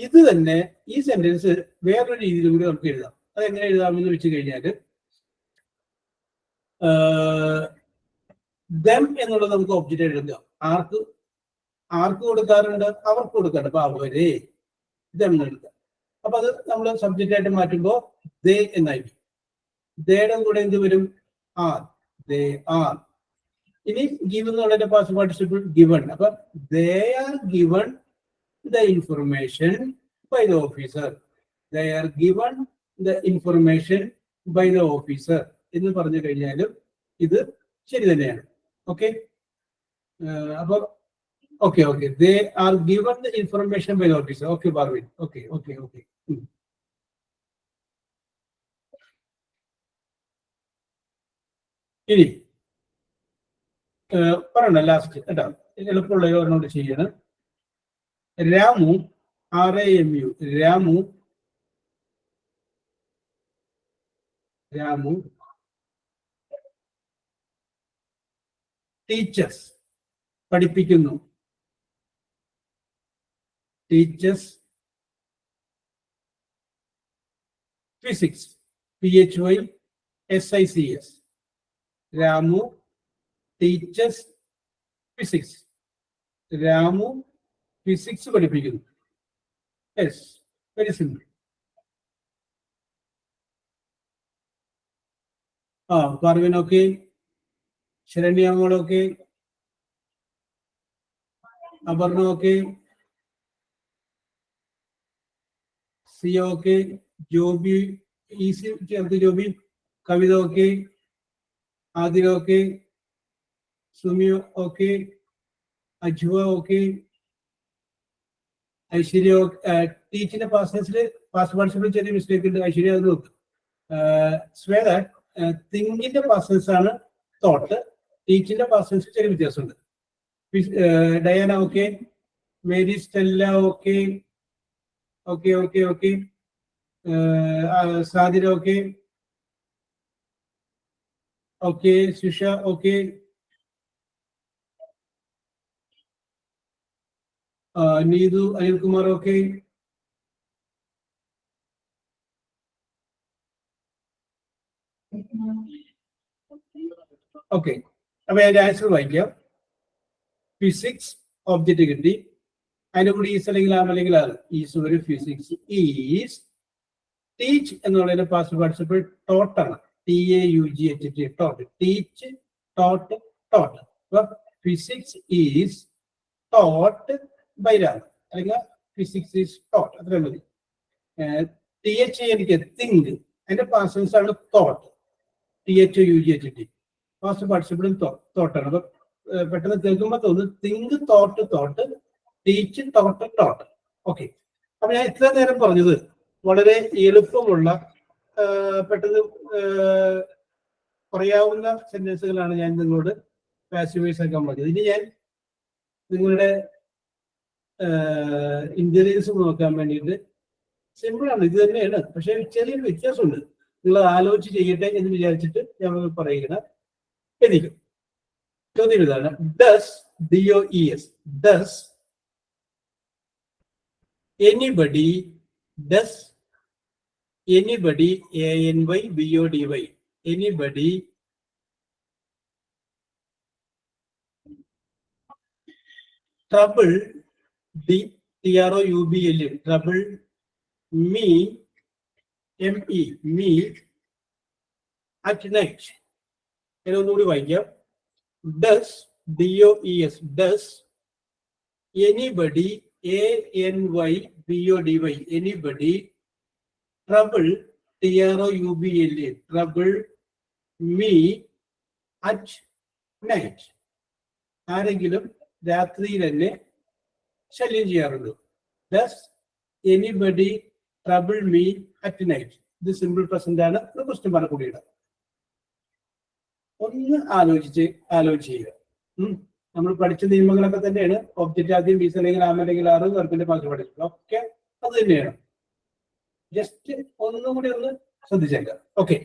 ഇത് തന്നെ ഈ സെന്റൻസ് വേറൊരു രീതിയിലും കൂടി നമുക്ക് എഴുതാം. അതെങ്ങനെ എഴുതാമെന്ന് വെച്ച് കഴിഞ്ഞാൽ ദം എന്നുള്ളത് നമുക്ക് ഒബ്ജക്റ്റ് എഴുതാം. ആർക്ക് കൊടുക്കാറുണ്ട്? അവർക്ക് കൊടുക്കാറുണ്ട്. അപ്പൊ അവരെ ദം എഴുതാം. അപ്പൊ അത് നമ്മൾ സബ്ജക്റ്റ് ആയിട്ട് മാറ്റുമ്പോൾ ദേ എന്നായിരിക്കും. ദേയുടെ കൂടെ എന്ത് വരും? ആർ. They are. ഇനി ഗിവൺ എന്നുള്ളതിന്റെ പാസ്റ്റ് പാർട്ടിസിപ്പിൾ ഗിവൺ. അപ്പൊ ദേ are given the information by the officer. They are given the information by the officer എന്ന് പറഞ്ഞു കഴിഞ്ഞാലും ഇത് ശരി തന്നെയാണ്. ഓക്കെ, അപ്പൊ okay they are given the information by the officer. Okay Parvin, okay. ഇനി പറയണ്ട ലാസ്റ്റ് കേട്ടോ, എളുപ്പമുള്ള ഒരെണ്ണോട് ചെയ്യണം. രാമു, RAMU, രാമു ടീച്ചേഴ്സ് പഠിപ്പിക്കുന്നു. Teaches physics, PHYSICS. Ramu teaches physics. Ramu physics പഠിപ്പിക്കുന്നു. Yes, very simple. Parvin okay, ശരണ്യാമോൾ okay, Aparna okay, Siya okay, Joby ഈസി ചേർത്ത് Joby, Kavitha okay, Athira okay, Sumi okay, Ajwa okay, Aishwarya. ടീച്ചിന്റെ പാസ്റ്റേഴ്സിൽ പാസ്റ്റ് പാർട്ടിസിപ്പിൾ ചെറിയ മിസ്റ്റേക്ക് ഉണ്ട്. ഐശ്വര്യ അത് നോക്ക്. ശ്വേത, തിങ്കിന്റെ പാസ്റ്റേഴ്സ് ആണ് തോട്ട്, ടീച്ചിന്റെ പാസ്റ്റേഴ്സ് ചെറിയ വ്യത്യാസമുണ്ട്. Diana okay, Mary Stella okay, Sadira okay, Susha okay, Neethu, Anilkumar okay. Okay, അപ്പൊ അതിന്റെ ആൻസർ വായിക്കാം. ഫിസിക്സ് ഒബ്ജക്റ്റ് കിട്ടി, അതിന്റെ കൂടി ഈസ് അല്ലെങ്കിൽ ആം അല്ലെങ്കിൽ ആർ. ഈസ് ഒരു ഫിസിക്സ് ഈസ്. ടീച്ച് എന്നുള്ളതിന്റെ പാസ്റ്റ് പാർട്ടിസിപ്പിൾ ടോട്ടാണ്, TAUGHT, ടോട്ട്. Teach, taught. അപ്പൊ physics is taught by Ram, അല്ലെങ്കിൽ ഫിസിക്സ് ഈസ് ടോട്ട്, അത്രയും മതി. TH എനിക്ക് തിങ്ക്, അതിന്റെ പാസ്റ്റൻസ് ആണ് തോട്ട്, THUGHT. പാസ്റ്റ് പാർട്ടിസിപ്പിളും തോട്ടാണ്. അപ്പൊ പെട്ടെന്ന് കേൾക്കുമ്പോൾ തോന്നുന്നു think, thought, teach, taught. Okay, അപ്പൊ ഞാൻ ഇത്ര നേരം പറഞ്ഞത് വളരെ എളുപ്പമുള്ള പെട്ടെന്ന് പറയാവുന്ന സെന്റൻസുകളാണ് ഞാൻ നിങ്ങളോട് പാസീവൈസ് ആക്കാൻ പറഞ്ഞത്. ഇനി ഞാൻ നിങ്ങളുടെ ഇന്റലിജൻസ് നോക്കാൻ വേണ്ടിയിട്ട് സിമ്പിളാണ്, ഇത് തന്നെയാണ്, പക്ഷെ ചെറിയൊരു വ്യത്യാസമുണ്ട്. നിങ്ങൾ ആലോചിച്ച് ചെയ്യട്ടെ എന്ന് വിചാരിച്ചിട്ട് ഞാൻ പറയുകയാണ്. എഴുതിക്കും. ചോദ്യം ഇതാണ്, does DOES, does anybody, does anybody, ANYBODY, anybody trouble, TROUBLE, trouble, me, me at night. ഒന്നുകൂടി വായിക്കാം. Does DOES, does anybody, ANYBODY, anybody trouble, TROUBLE, trouble me at night. ആരെങ്കിലും രാത്രിയിൽ എന്നെ ശല്യം ചെയ്യാറുണ്ട്. Does anybody trouble me at night. ഇത് simple present ആണ്. ഒരു ക്വസ്റ്റ്യൻ പറഞ്ഞ കൂടിയിടാം. ഒന്ന് ആലോചിച്ച് ചെയ്യുക. നമ്മൾ പഠിച്ച നിയമങ്ങളൊക്കെ തന്നെയാണ്. ഒബ്ജക്റ്റ് ആദ്യം ബീസ് അല്ലെങ്കിൽ ആം അല്ലെങ്കിൽ ആറ്, വെർബിന്റെ പാസ്റ്റ് പഠിച്ചത് ഒക്കെ അത് തന്നെയാണ്. ജസ്റ്റ് ഒന്നും കൂടി ഒന്ന് ശ്രദ്ധിച്ചേക്കാം. ഓക്കെ,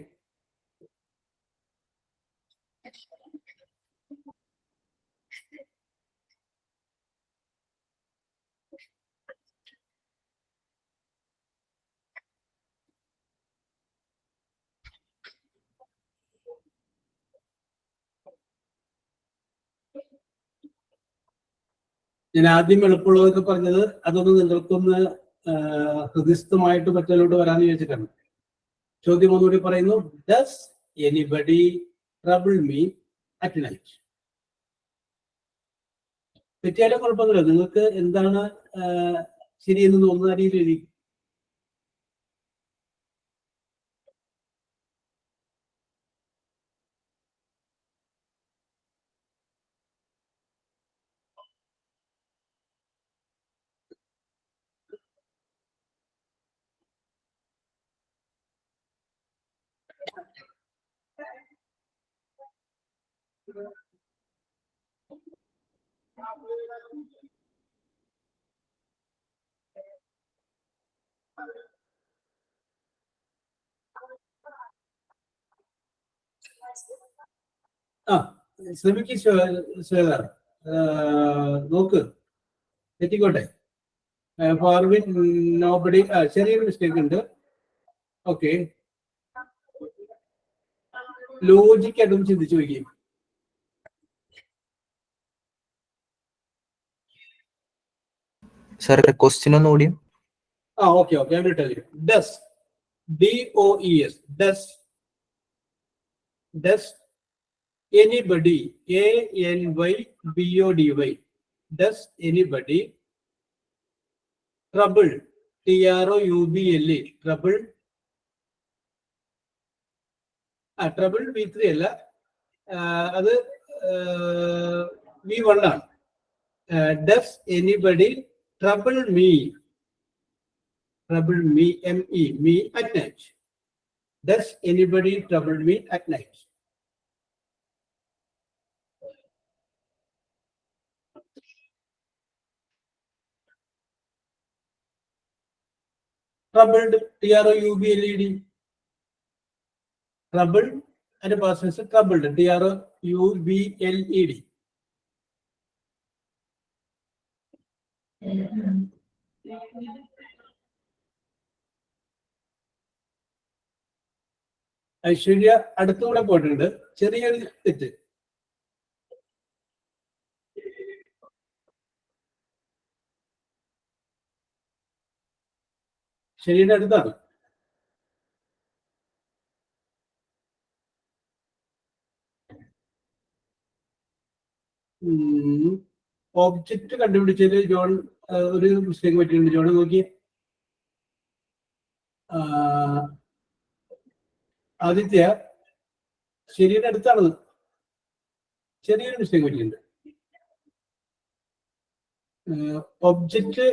ഞാൻ ആദ്യം എളുപ്പമുള്ളതൊക്കെ പറഞ്ഞത് അതൊന്ന് നിങ്ങൾക്കൊന്ന് ഹൃദയസ്ഥമായിട്ട് മറ്റൊരാളോട് വരാന്ന് ചോദിച്ചിട്ടാണ്. ചോദ്യം ഒന്നുകൂടി പറയുന്നു. Does anybody trouble me at night? തെറ്റിയാലും കുഴപ്പമൊന്നുമില്ല. നിങ്ങൾക്ക് എന്താണ് ശരിയെന്ന് തോന്നുന്ന രീതിയിൽ എഴുതി. ആ ശ്രമിക്ക് ശ്വേത, നോക്ക്, തെറ്റിക്കോട്ടെ. ഫാർവിൻ നോബഡി, ചെറിയൊരു മിസ്റ്റേക്ക് ഉണ്ട്. ഓക്കെ, ലോജിക്കായിട്ടൊന്ന് ചിന്തിച്ചു നോക്കിയും. Sir, question on audio. Okay, I will tell you. Does, DOES, does anybody, ANYBODY, does anybody trouble, TROUBLE, trouble, trouble V3 അല്ല, അത് V1 ആണ്. Does anybody trouble me, me at night? Does anybody trouble me at night? Troubled, TROUBLED. Troubled and the past tense troubled, TROUBLED. Aishwarya അടുത്തുകൂടെ പോയിട്ടുണ്ട്. ചെറിയൊരു തെറ്റ്. ശരിയുടെ അടുത്താണ്. Object കണ്ടുപിടിച്ചതിൽ John ഒരു mistake പറ്റിയിട്ടുണ്ട്. John നോക്കി. ആദിത്യ ശരിയുടെ അടുത്താണ്. ചെറിയൊരു മിസ്റ്റേക്ക് പറ്റിയിട്ടുണ്ട്. ഒബ്ജക്റ്റ്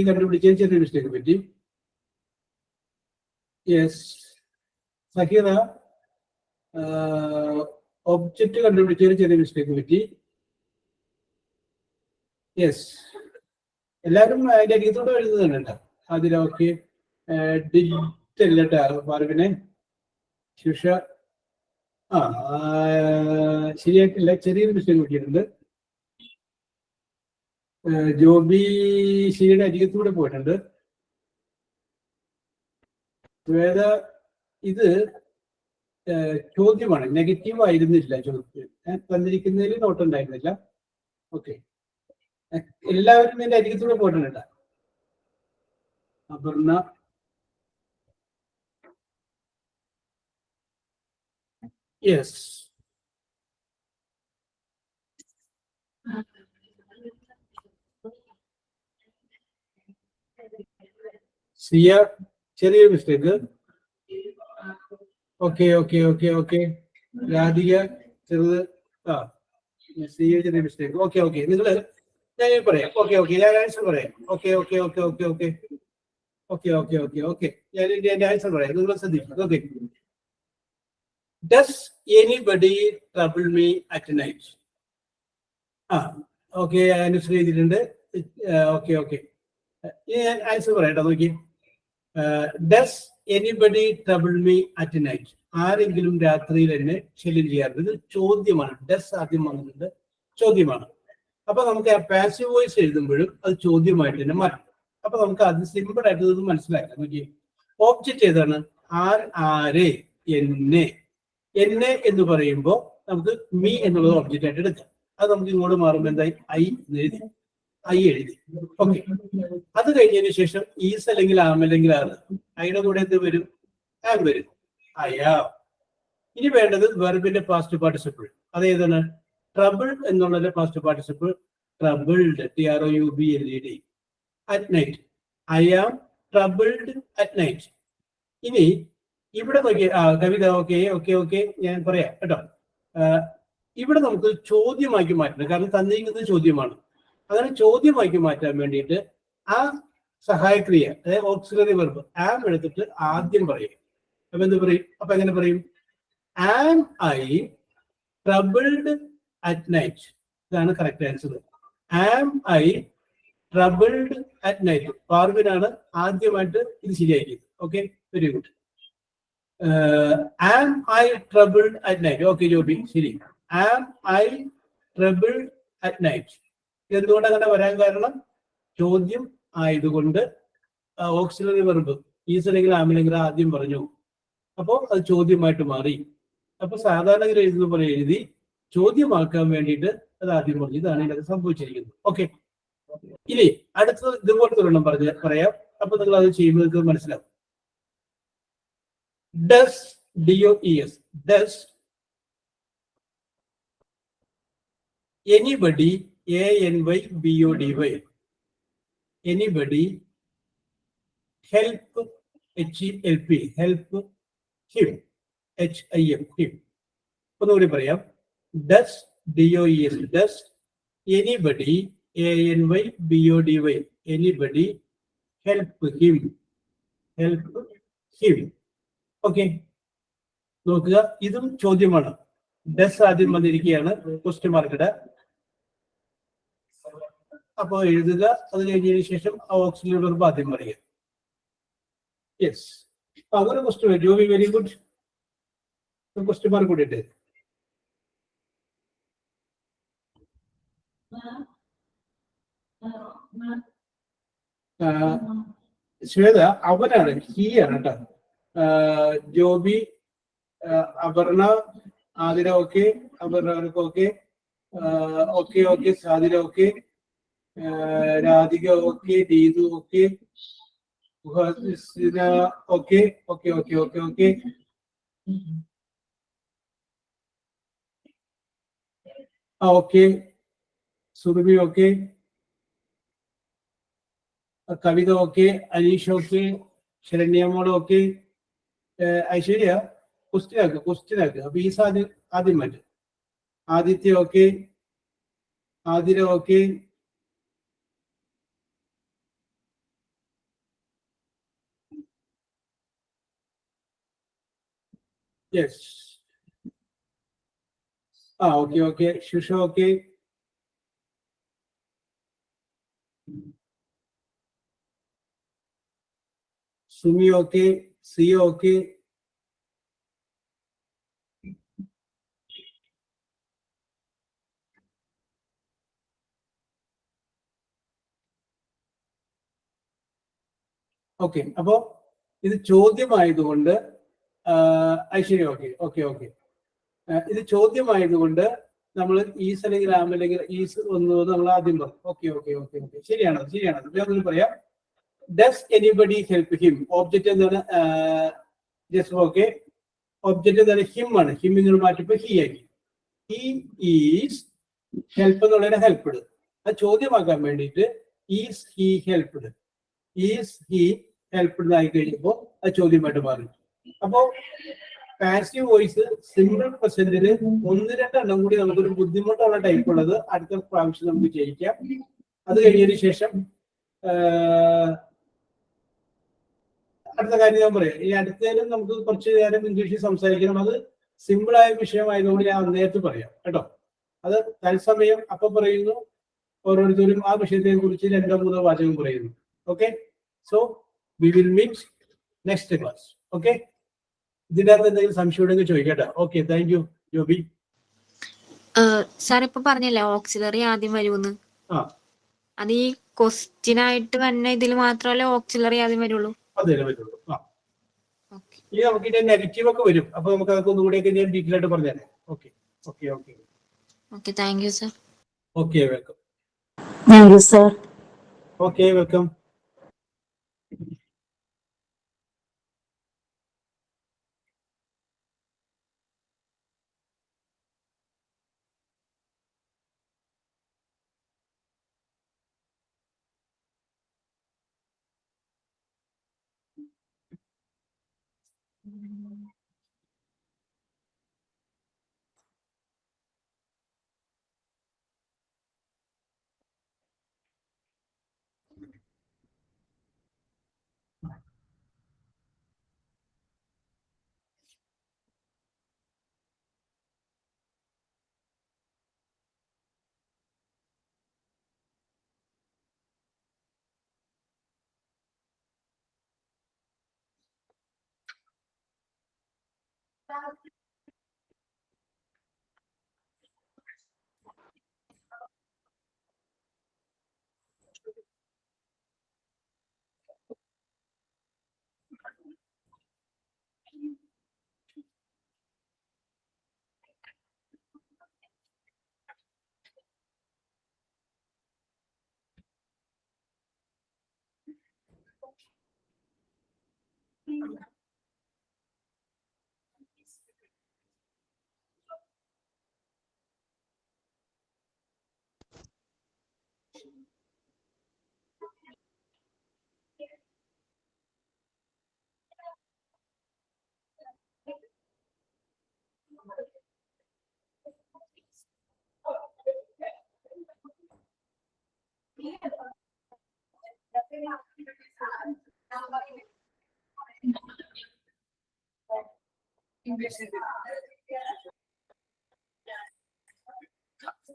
കണ്ടുപിടിക്കാൻ ചെറിയൊരു മിസ്റ്റേക്ക് പറ്റി. യെസ് സഹീറ, ഒബ്ജക്റ്റ് കണ്ടുപിടിച്ചതിന് ചെറിയ മിസ്റ്റേക്ക് പറ്റി. യെസ്, എല്ലാവരും അതിന്റെ അരികത്തോടെ എഴുതുന്നുണ്ട് കേട്ടോ. അതിൽ ഓക്കെ ഡിജിറ്റല്ല കേട്ടോ. പാർവിനെ, ശിക്ഷ ശരിയായിട്ടില്ല, ചെറിയൊരു മിസ്റ്റേക്ക് പറ്റിയിട്ടുണ്ട്. ജോബി ശരിയുടെ അരികത്തൂടെ പോയിട്ടുണ്ട്. വേദ, ഇത് ചോദ്യമാണ്, നെഗറ്റീവ് ആയിരുന്നില്ല ചോദ്യത്തിൽ. തന്നിരിക്കുന്നതിൽ നോട്ടുണ്ടായിരുന്നില്ല. ഓക്കെ, എല്ലാവരും ഇതിന്റെ അരികത്തൂടെ പോയിട്ടുണ്ട്. അപർണ, യെസ്, സിയ ചെറിയൊരു മിസ്റ്റേക്ക്. ഓക്കെ, രാധിക ചെറുത്, സിയ ചെറിയ മിസ്റ്റേക്ക്. ഓക്കെ, നിങ്ങൾ ഞാൻ പറയാം. ഓക്കെ, ഞാൻ ആൻസർ പറയാം. ഓക്കെ, ഞാൻ എന്റെ ആൻസർ പറയാം. നിങ്ങൾ ശ്രദ്ധിക്കും. Okay, does anybody trouble me at night? Okay, answer ചെയ്തിട്ടുണ്ട്. ഓക്കെ, ഞാൻ ആൻസർ പറയാട്ടോ. നോക്കി, does anybody trouble me at night? ആരെങ്കിലും രാത്രിയിൽ എന്നെ ശല്യം ചെയ്യാറുണ്ട്? ഇത് ചോദ്യമാണ്. ഡസ് ആദ്യം വന്നിട്ടുണ്ട്, ചോദ്യമാണ്. അപ്പൊ നമുക്ക് ആ പാസീവ് വോയിസ് എഴുതുമ്പോഴും അത് ചോദ്യമായിട്ട് തന്നെ മാറ്റും. അപ്പൊ നമുക്ക് അത് സിമ്പിൾ ആയിട്ട് ഇത് മനസ്സിലാക്കാം. നോക്കി, ഓബ്ജക്റ്റ് ഏതാണ്? ആരെ, എന്നെ എന്ന് പറയുമ്പോൾ നമുക്ക് മീ എന്നുള്ളത് ഓബ്ജക്റ്റ് ആയിട്ട് എടുക്കാം. അത് നമുക്ക് ഇങ്ങോട്ട് മാറുമ്പോൾ എന്തായി ഐ എഴുതി, ഐ എഴുതി. ഓക്കെ, അത് കഴിഞ്ഞതിന് ശേഷം ഈസ് അല്ലെങ്കിൽ ആം അല്ലെങ്കിൽ ആണ്. ഐയുടെ കൂടെ എന്ത് വരും? ആം വരും. അയാ. ഇനി വേണ്ടത് വെർബിന്റെ പാസ്റ്റ് പാർട്ടിസിപ്പിൾ. അതേതാണ്? ട്രബിൾ എന്നുള്ളതിന്റെ past participle troubled, TROUBLED, at night. I am troubled at night. ഇനി ഇവിടെ നോക്കിയ കവിത, ഓക്കെ ഓക്കെ ഓക്കെ, ഞാൻ പറയാം കേട്ടോ. ഇവിടെ നമുക്ക് ചോദ്യമാക്കി മാറ്റണം, കാരണം തന്നിരിക്കുന്നത് ചോദ്യമാണ്. അങ്ങനെ ചോദ്യമാക്കി മാറ്റാൻ വേണ്ടിയിട്ട് ആ സഹായക്രിയ, അതായത് ഓക്സിലറി വെർബ് ആം എടുത്തിട്ട് ആദ്യം പറയും. അപ്പൊ എന്ത് പറയും? അപ്പൊ എങ്ങനെ പറയും? Am I troubled at night. ഇതാണ് correct answer. Am I troubled at night. പാർവിനാണ് ആദ്യമായിട്ട് ഇത് ശരിയാക്കിയത്. Okay, very good. Am I troubled at night. Okay Joby, ശരി. Am I troubled at night. എന്തുകൊണ്ട് അങ്ങനെ വരാൻ കാരണം? ചോദ്യം ആയതുകൊണ്ട് ഓക്സിലറി വെർബ് ഈസ് അല്ലെങ്കിൽ ആമില്ലെങ്കിൽ ആദ്യം പറഞ്ഞു. അപ്പോൾ അത് ചോദ്യമായിട്ട് മാറി. അപ്പൊ സാധാരണ എഴുതുന്ന പോലെ എഴുതി ചോദ്യമാക്കാൻ വേണ്ടിയിട്ട് അത് ആദ്യം പറഞ്ഞു. ഇതാണ് ഇതിനകത്ത് സംഭവിച്ചിരിക്കുന്നത്. ഓക്കെ, ഇനി അടുത്തത് ഇതുപോലത്തെ ഒരെണ്ണം പറയാം. അപ്പൊ നിങ്ങൾ അത് ചെയ്യുമ്പോൾ നിങ്ങൾക്ക് മനസ്സിലാവും. Does, DOES, does anybody, ANYBODY, anybody help, HELP, help him, HIM, him. ഒന്നുകൂടി പറയാം. Does, DOES, does anybody, ANYBODY, anybody help him, help him. Okay, നോക്കുക, ഇതും ചോദ്യമാണ്. ഡസ് ആദ്യം വന്നിരിക്കുകയാണ്, ക്വസ്റ്റ്യൻ മാർക്കിട. അപ്പൊ എഴുതുക. അത് കഴിഞ്ഞതിന് ശേഷം ഓക്സിലറി വെർബ് ആദ്യം പറയുക. യെസ്, അങ്ങനെ question. Jobi, very good. Question mark കൂടി ഇട്ട്. ശ്വേത അവനാണ്, ഹീ ആണ് കേട്ടോ. ജോബി, അപർണ, ആതിര ഓക്കെ, അപർണക്ക് okay, okay okay, Sathira okay, Radhika okay, Deethu okay, okay okay okay okay okay. Okay, Surabhi okay, Kavitha okay, Aneesh okay, Saranyamol okay, Aishwarya question ആക്കുക. അപ്പൊ ഈ ആദ്യം മാറ്റും. Adithya okay, Athira okay, yes. Okay okay, Shusha okay, Sumi okay, Siya okay, okay. അപ്പോ ഇത് ചോദ്യമായതുകൊണ്ട് ഐശ്വര്യ ഓക്കെ ഓക്കെ ഓക്കെ. ഇത് ചോദ്യമായതുകൊണ്ട് നമ്മൾ ഈസ് അല്ലെങ്കിൽ ആം അല്ലെങ്കിൽ ഈസ് വന്നത് നമ്മൾ ആദ്യം പറഞ്ഞു. ഓക്കെ ഓക്കെ ഓക്കെ ഓക്കെ, ശരിയാണത് ശരിയാണത്. ഞാൻ പറയാം. Does anybody help him? Object എന്താണ്? Just okay. ഒബ്ജക്റ്റ് എന്താണ്? ഹിം ആണ്. ഹിം ഇങ്ങനെ മാറ്റിപ്പോ ഹി ആക്കി. ഹി ഈസ് ഹെൽപ്പ് എന്നുള്ളതിനെ ഹെൽപ്ഡ്. അത് ചോദ്യമാക്കാൻ വേണ്ടിയിട്ട് is he helped, is he helped ആയി കഴിയുമ്പോൾ അത് ചോദ്യമായിട്ട് മാറി. അപ്പോ പാസീവ് വോയിസ് സിമ്പിൾ പ്രസന്റിന് 1-2 എണ്ണം കൂടി നമുക്കൊരു ബുദ്ധിമുട്ടുള്ള ടൈപ്പ് ഉള്ളത് അടുത്ത പ്രാവശ്യം നമുക്ക് ചെയ്യിക്കാം. അത് കഴിഞ്ഞതിന് ശേഷം അടുത്ത കാര്യം ഞാൻ പറയാം. ഈ അടുത്തതിലും നമുക്ക് കുറച്ച് നേരം ഇംഗ്ലീഷിൽ സംസാരിക്കണം. അത് സിമ്പിളായ വിഷയമായതുകൊണ്ട് ഞാൻ നേരത്തെ പറയാം കേട്ടോ. അത് തത്സമയം അപ്പൊ പറയുന്നു, ഓരോരുത്തരും ആ വിഷയത്തെ കുറിച്ച് 2-3 വാചകം പറയുന്നു. Okay, so we will meet next class. Okay, ഇതിന്റെ അകത്ത് എന്തെങ്കിലും സംശയം ഉണ്ടെങ്കിൽ ചോദിക്കട്ടെ. Okay, thank you Joby. Sir ഇപ്പൊ പറഞ്ഞല്ലേ ഓക്സിലറി ആദ്യം വരുമെന്ന്. അത് ഈ ക്വസ്റ്റ്യൻ ആയിട്ട് തന്നെ ഇതിൽ മാത്രമല്ലേ ഓക്സിലറി ആദ്യം വരുള്ളൂ? അതേ പറ്റുള്ളൂ. ഇനി നമുക്ക് ഇതിന്റെ നെഗറ്റീവ് ഒക്കെ വരും. അപ്പൊ നമുക്ക് അതൊക്കെ ഒന്നുകൂടെയൊക്കെ ഞാൻ ഡീറ്റെയിൽ ആയിട്ട് പറഞ്ഞുതരാം. Okay okay okay okay, thank you sir. Okay, welcome. Thank you, sir. Okay, welcome.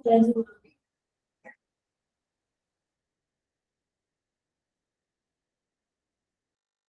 Thank you.